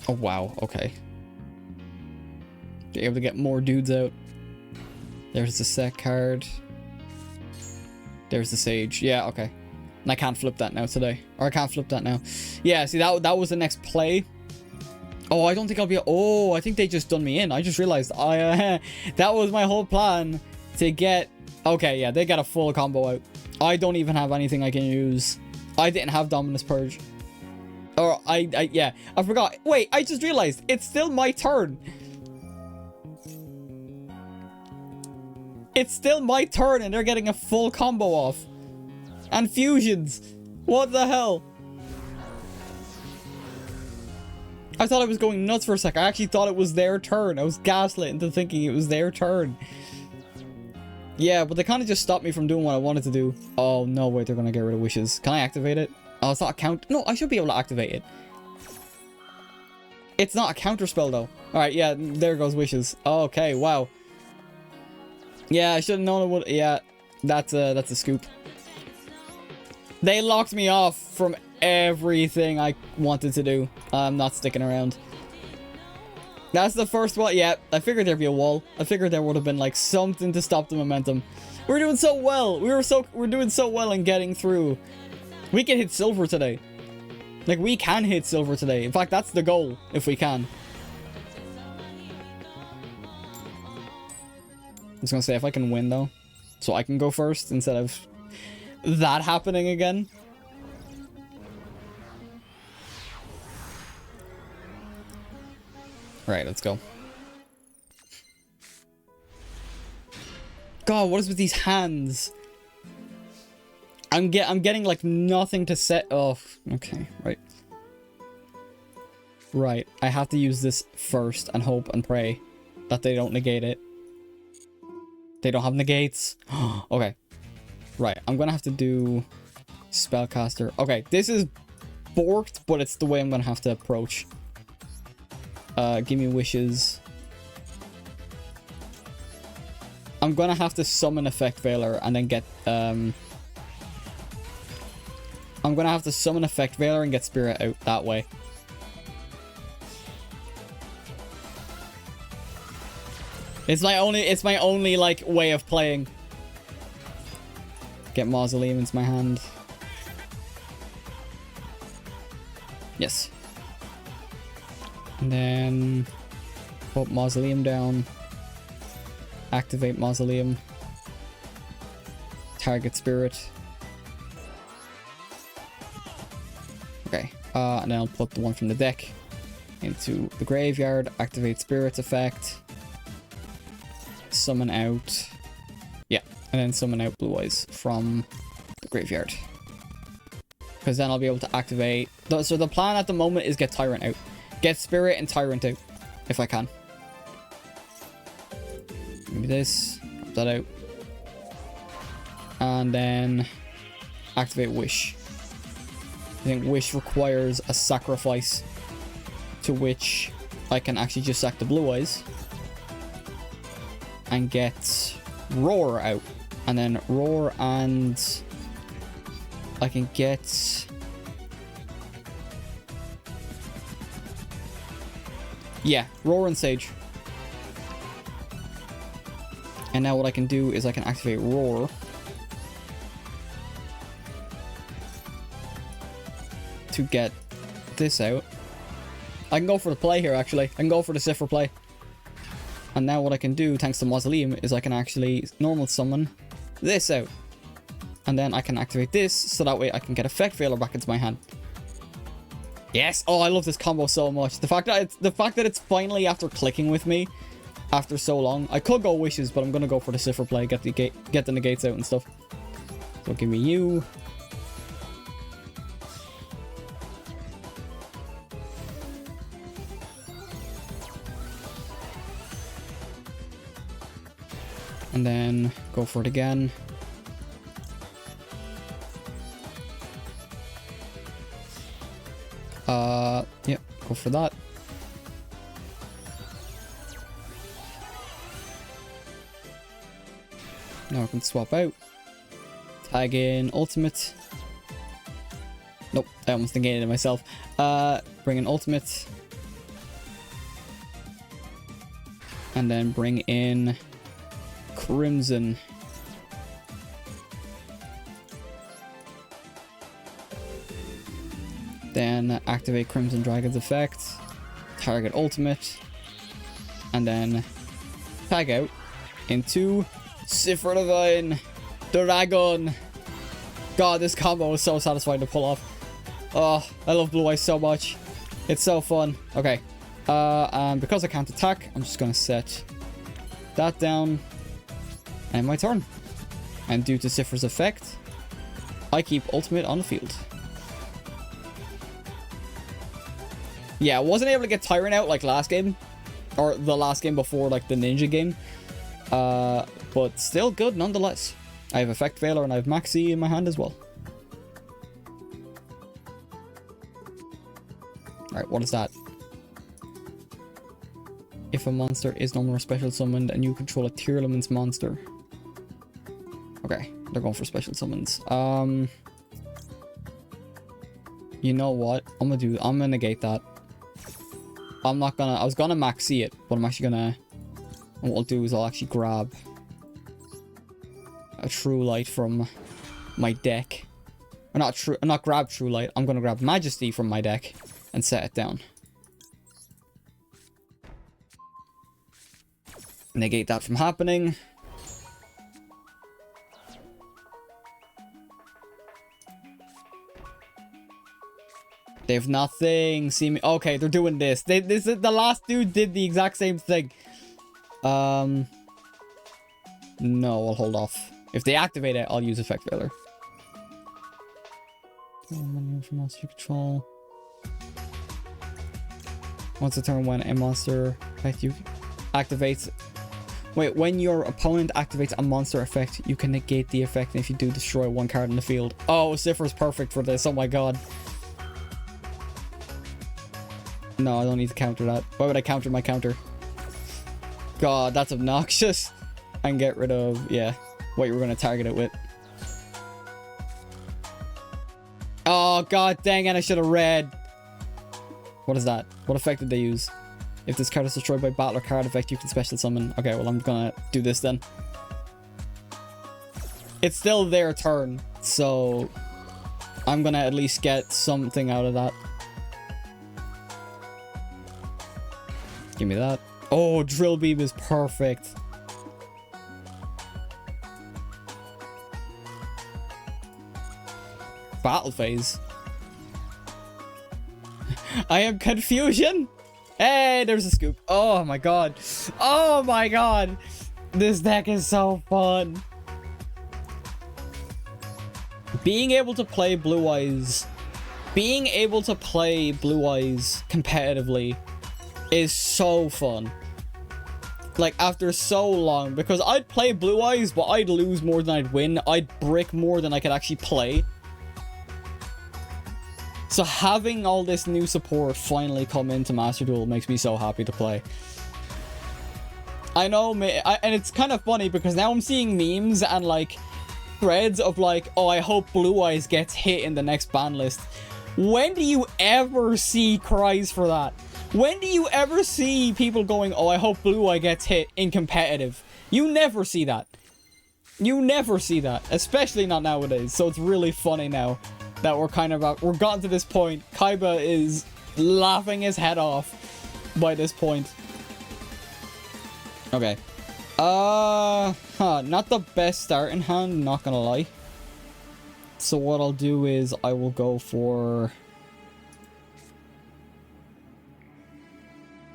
Oh, wow. Okay. Be able to get more dudes out. There's the set card. There's the Sage. Yeah, okay. And I can't flip that now today. Or I can't flip that now. Yeah, see, that was the next play. Oh, I don't think I'll be... Oh, I think they just done me in. I just realized that was my whole plan to get... Okay, yeah, they got a full combo out. I don't even have anything I can use. I didn't have Dominus Purge. Or yeah, I forgot. Wait, I just realized it's still my turn. It's still my turn and they're getting a full combo off. And fusions. What the hell? I thought I was going nuts for a sec. I actually thought it was their turn. I was gaslit into thinking it was their turn. Yeah, but they kind of just stopped me from doing what I wanted to do. Oh, no, wait, they're going to get rid of wishes. Can I activate it? Oh, it's not a count. No, I should be able to activate it. It's not a counter spell, though. Alright, yeah, there goes wishes. Okay, wow. Yeah, I should have known it would... Yeah, that's a scoop. They locked me off from everything I wanted to do. I'm not sticking around. That's the first one. Yeah, I figured there'd be a wall. I figured there would have been like something to stop the momentum. We're doing so well. We're doing so well in getting through. We can hit silver today. Like, we can hit silver today. In fact, that's the goal, if we can. I was gonna say, if I can win, though. So I can go first, instead of that happening again. Right, let's go. God, what is with these hands? I'm getting like nothing to set off. Okay, right. Right, I have to use this first and hope and pray that they don't negate it. They don't have negates. Okay. Right, I'm gonna have to do spellcaster. Okay, this is borked, but it's the way I'm gonna have to approach. Give me wishes. I'm gonna have to summon Effect Veiler and then get I'm gonna have to summon Effect Veiler and get Spirit out that way. It's my only like way of playing. Get Mausoleum into my hand. Yes. And then put Mausoleum down. Activate Mausoleum. Target Spirit. Okay. And then I'll put the one from the deck into the graveyard. Activate Spirit's effect. Summon out. Yeah. And then summon out Blue Eyes from the graveyard. Because then I'll be able to activate... So the plan at the moment is get Tyrant out. Get Spirit and Tyrant out. If I can. Maybe this. Pop that out. And then... activate Wish. I think Wish requires a sacrifice. To which I can actually just sack the Blue Eyes. And get Roar out. And then Roar and... I can get... Yeah, Roar and Sage. And now what I can do is I can activate Roar. To get this out. I can go for the play here, actually. I can go for the Cipher play. And now what I can do, thanks to Mausoleum, is I can actually normal summon this out. And then I can activate this, so that way I can get Effect Veiler back into my hand. Yes! Oh, I love this combo so much. The fact that it's finally after clicking with me after so long. I could go Wishes, but I'm gonna go for the Cipher play, get the negates out and stuff. So give me you. And then go for it again. Yeah, go for that. Now I can swap out. Tag in Ultimate. Nope, I almost negated it myself. Bring in Ultimate. And then bring in Crimson. Then activate Crimson Dragon's effect. Target Ultimate. And then tag out into Cipher Divine Dragon. God, this combo is so satisfying to pull off. Oh, I love Blue Eyes so much. It's so fun. Okay. And because I can't attack, I'm just gonna set that down. And my turn. And due to Cipher's effect, I keep Ultimate on the field. Yeah, I wasn't able to get Tyrant out like last game. Or the last game before, like the Ninja game. But still good nonetheless. I have Effect Veiler and I have Maxi in my hand as well. Alright, what is that? If a monster is no more special summoned and you control a tier elements monster. Okay, they're going for special summons. You know what? I'm gonna negate that. I was gonna maxi it, but I'm actually gonna... What I'll do is I'll actually grab a True Light from my deck. Or not grab True Light. I'm gonna grab Majesty from my deck and set it down. Negate that from happening. They have nothing. See me. Okay, they're doing this. The last dude did the exact same thing. No, I'll hold off. If they activate it, I'll use effect failure. From monster control. Once a turn when a monster effect you activates. Wait, when your opponent activates a monster effect, you can negate the effect if you do destroy one card in the field. Oh, Cypher's perfect for this. Oh my god. No, I don't need to counter that. Why would I counter my counter? God, that's obnoxious. And get rid of, yeah, what you were going to target it with. Oh, god dang it, I should have read. What is that? What effect did they use? If this card is destroyed by battle or card effect, you can special summon. Okay, well, I'm gonna do this then. It's still their turn, so I'm gonna at least get something out of that. Give me that. Oh, Drill Beam is perfect. Battle phase. I am confusion. Hey, there's a scoop. Oh my god. Oh my god. This deck is so fun. Being able to play Blue Eyes. Being able to play Blue Eyes competitively is so fun. Like, after so long. Because I'd play Blue Eyes, but I'd lose more than I'd win. I'd brick more than I could actually play. So having all this new support finally come into Master Duel makes me so happy to play. I know, and it's kind of funny because now I'm seeing memes and like threads of like, oh, I hope Blue Eyes gets hit in the next ban list. When do you ever see cries for that? When do you ever see people going, oh, I hope Blue Eye gets hit in competitive? You never see that. You never see that, especially not nowadays. So it's really funny now that we're kind of we're gotten to this point. Kaiba is laughing his head off by this point. Okay. Not the best start in hand, not gonna lie. So what I'll do is I will go for...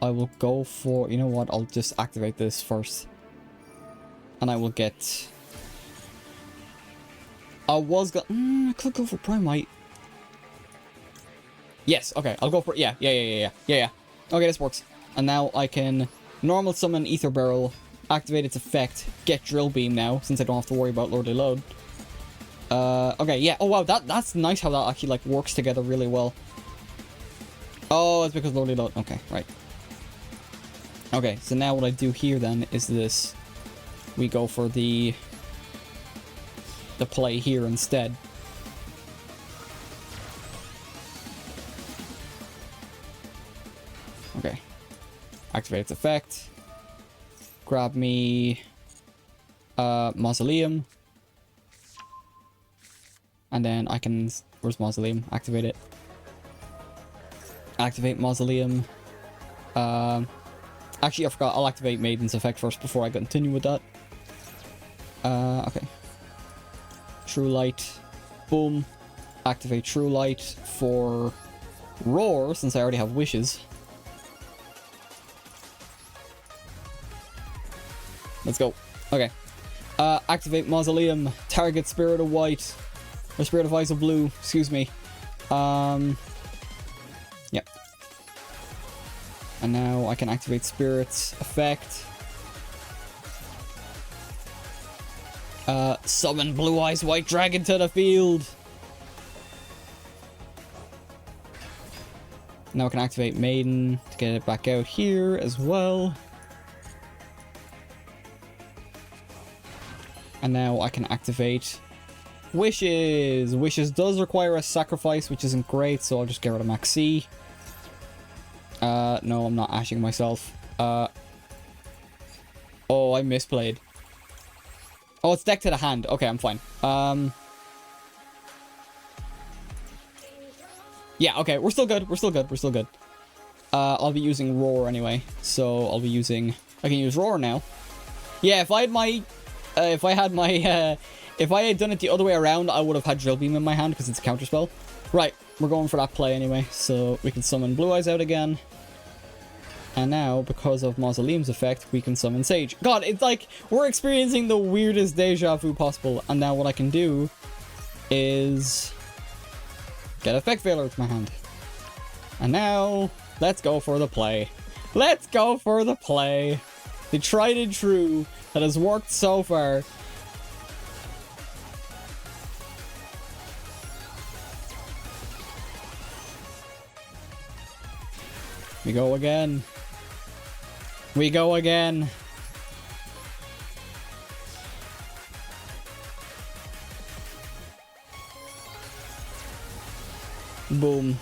you know what, I'll just activate this first. And I will get... I could go for Primite. Yes, okay, I'll go for... Yeah. Okay, this works. And now I can normal summon Ether Barrel, activate its effect, get Drill Beam now, since I don't have to worry about Lordly Load. Okay, yeah. Oh, wow, that's nice how that actually, like, works together really well. Oh, it's because Lordly Load. Okay, right. Okay, so now what I do here, then, is this. We go for the play here instead. Okay. Activate its effect. Grab me Mausoleum. And then I can... Where's Mausoleum? Activate it. Activate Mausoleum. Actually, I forgot. I'll activate Maiden's effect first before I continue with that. Okay. True Light. Boom. Activate True Light for Roar, since I already have Wishes. Let's go. Okay. Activate Mausoleum. Target Spirit of White. Or Spirit of Eyes of Blue. Excuse me. Yep. And now I can activate Spirit's effect. Summon Blue Eyes White Dragon to the field. Now I can activate Maiden to get it back out here as well. And now I can activate Wishes. Wishes does require a sacrifice, which isn't great, so I'll just get rid of Maxi. No, I'm not ashing myself. Oh, I misplayed. Oh, it's deck to the hand. Okay, I'm fine. Yeah, okay, we're still good. We're still good. I'll be using Roar anyway, so I'll be using... I can use Roar now. Yeah, if I had my... if I had done it the other way around, I would have had Drill Beam in my hand because it's a counterspell. Right, we're going for that play anyway, so we can summon Blue Eyes out again. And now, because of Mausoleum's effect, we can summon Sage. God, it's like we're experiencing the weirdest deja vu possible. And now what I can do is get Effect Veiler to my hand. And now, let's go for the play. Let's go for the play. The tried and true that has worked so far. We go again. We go again. Boom.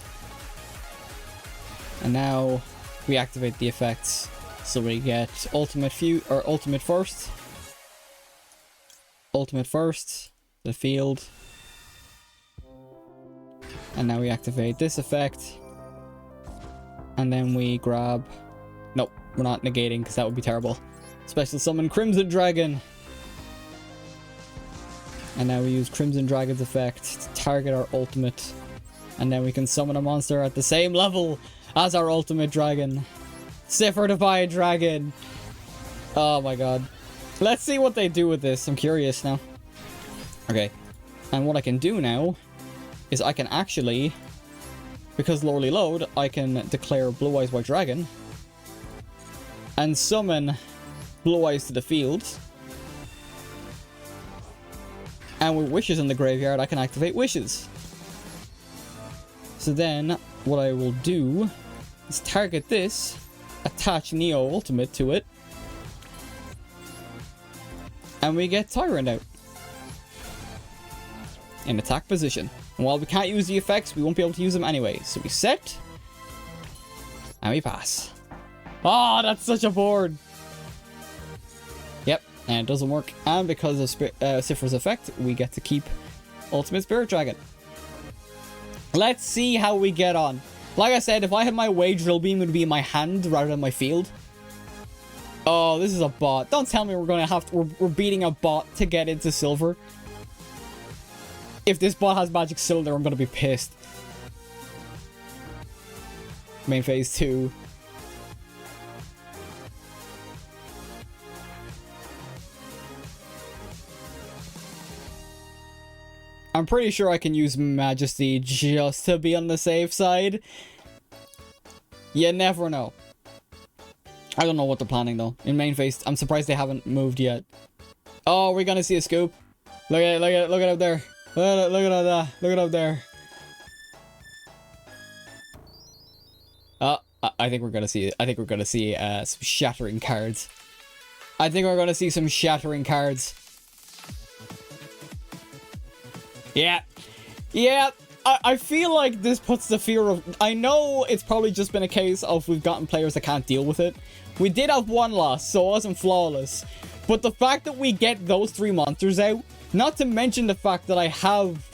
And now we activate the effects. So we get ultimate first. Ultimate first. The field. And now we activate this effect. And then we grab... Nope, we're not negating because that would be terrible. Special summon Crimson Dragon. And now we use Crimson Dragon's effect to target our ultimate. And then we can summon a monster at the same level as our ultimate dragon. Siffer-Divide Dragon. Oh my god. Let's see what they do with this. I'm curious now. Okay. And what I can do now is I can actually... Because Lorely Load, I can declare Blue Eyes White Dragon and summon Blue Eyes to the field. And with Wishes in the graveyard, I can activate Wishes. So then, what I will do is target this, attach Neo Ultimate to it, and we get Tyrant out in attack position. And while we can't use the effects, we won't be able to use them anyway. So we set, and we pass. Oh, that's such a board. Yep, and it doesn't work. And because of Siffer's effect, we get to keep Ultimate Spirit Dragon. Let's see how we get on. Like I said, if I had my way, Drill Beam would be in my hand rather than my field. Oh, this is a bot. Don't tell me we're going to have to... We're beating a bot to get into silver. If this bot has Magic Cylinder, I'm going to be pissed. Main phase 2. I'm pretty sure I can use Majesty just to be on the safe side. You never know. I don't know what they're planning though. In main phase, I'm surprised they haven't moved yet. Oh, we're going to see a scoop. Look at it up there. Look at that. Look at up there. I think we're gonna see it. I think we're gonna see some shattering cards. I think we're gonna see some shattering cards. Yeah. Yeah. I feel like this puts the fear of... I know it's probably just been a case of we've gotten players that can't deal with it. We did have one loss, so it wasn't flawless. But the fact that we get those 3 monsters out, not to mention the fact that I have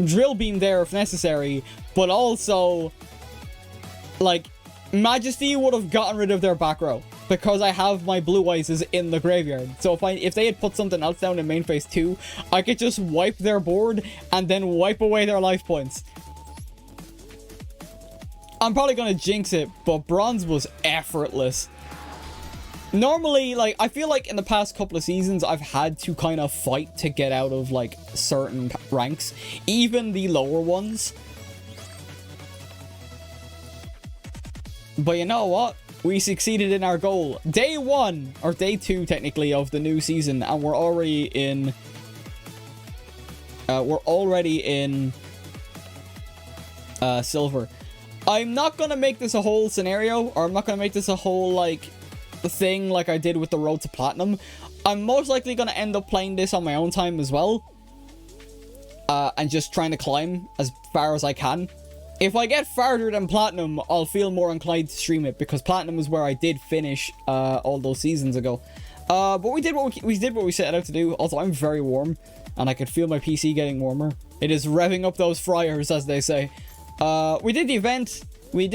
Drill Beam there if necessary, but also, like, Majesty would have gotten rid of their back row because I have my Blue Eyes in the graveyard. So if they had put something else down in main phase 2, I could just wipe their board and then wipe away their life points. I'm probably gonna jinx it, but Bronze was effortless. Normally, like, I feel like in the past couple of seasons, I've had to kind of fight to get out of, like, certain ranks. Even the lower ones. But you know what? We succeeded in our goal. Day 1, or day 2, technically, of the new season. And we're already in... silver. I'm not gonna make this a whole scenario, or I'm not gonna make this a whole, like... thing like I did with the road to platinum. I'm most likely going to end up playing this on my own time as well, and just trying to climb as far as I can. If I get farther than platinum, I'll feel more inclined to stream it, because platinum is where I did finish all those seasons ago. But we did what we set out to do. Also, I'm very warm and I could feel my PC getting warmer. It is revving up those fryers, as they say. We did the event. We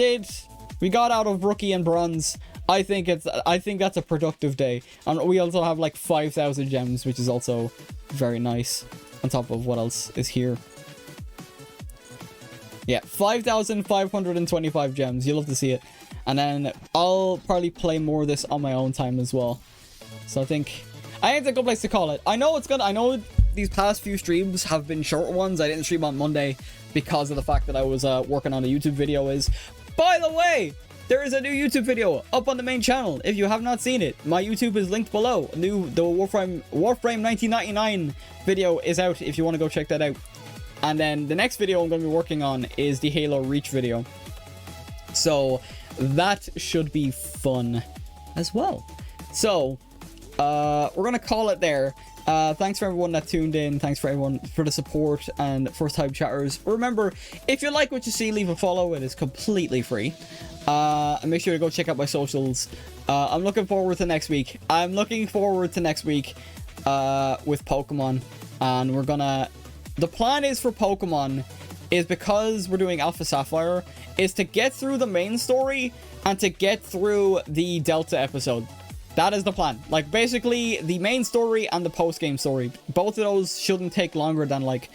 got out of rookie and bronze. I think that's a productive day. And we also have like 5,000 gems, which is also very nice. On top of what else is here. Yeah, 5,525 gems. You'll love to see it. And then I'll probably play more of this on my own time as well. So I think it's a good place to call it. I know these past few streams have been short ones. I didn't stream on Monday because of the fact that I was working on a YouTube video. By the way, there is a new YouTube video up on the main channel. If you have not seen it, my YouTube is linked below. The Warframe 1999 video is out if you want to go check that out. And then the next video I'm going to be working on is the Halo Reach video. So that should be fun as well. So we're going to call it there. Thanks for everyone that tuned in. Thanks for everyone for the support and first time chatters. Remember, if you like what you see, leave a follow. It is completely free. And make sure to go check out my socials. I'm looking forward to next week. with Pokemon, and we're gonna, the plan is for Pokemon is, because we're doing Alpha Sapphire, is to get through the main story and to get through the Delta episode. That is the plan. Like, basically, the main story and the post-game story, both of those shouldn't take longer than, like,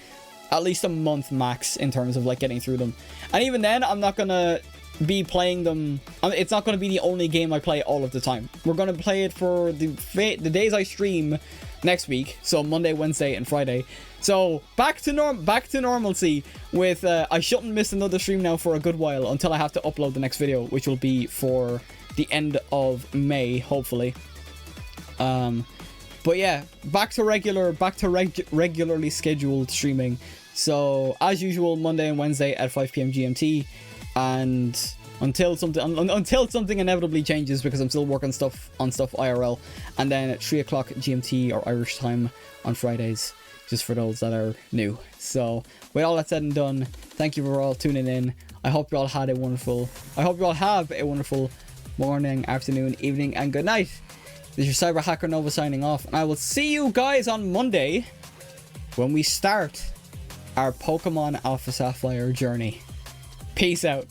at least a month max in terms of, like, getting through them. And even then, I'm not gonna be playing them. It's not gonna be the only game I play all of the time. We're gonna play it for the days I stream next week. So Monday, Wednesday, and Friday. So back to normalcy with, I shouldn't miss another stream now for a good while until I have to upload the next video, which will be for the end of May, hopefully. But yeah, back to regularly scheduled streaming. So as usual, Monday and Wednesday at 5 p.m. GMT, and until something inevitably changes, because I'm still working on stuff IRL, and then at 3 o'clock GMT or Irish time on Fridays, just for those that are new. So with all that said and done, thank you for all tuning in. I hope you all have a wonderful morning, afternoon, evening, and good night. This is your Cyber Hacker Nova signing off, and I will see you guys on Monday when we start our Pokemon Alpha Sapphire journey. Peace out.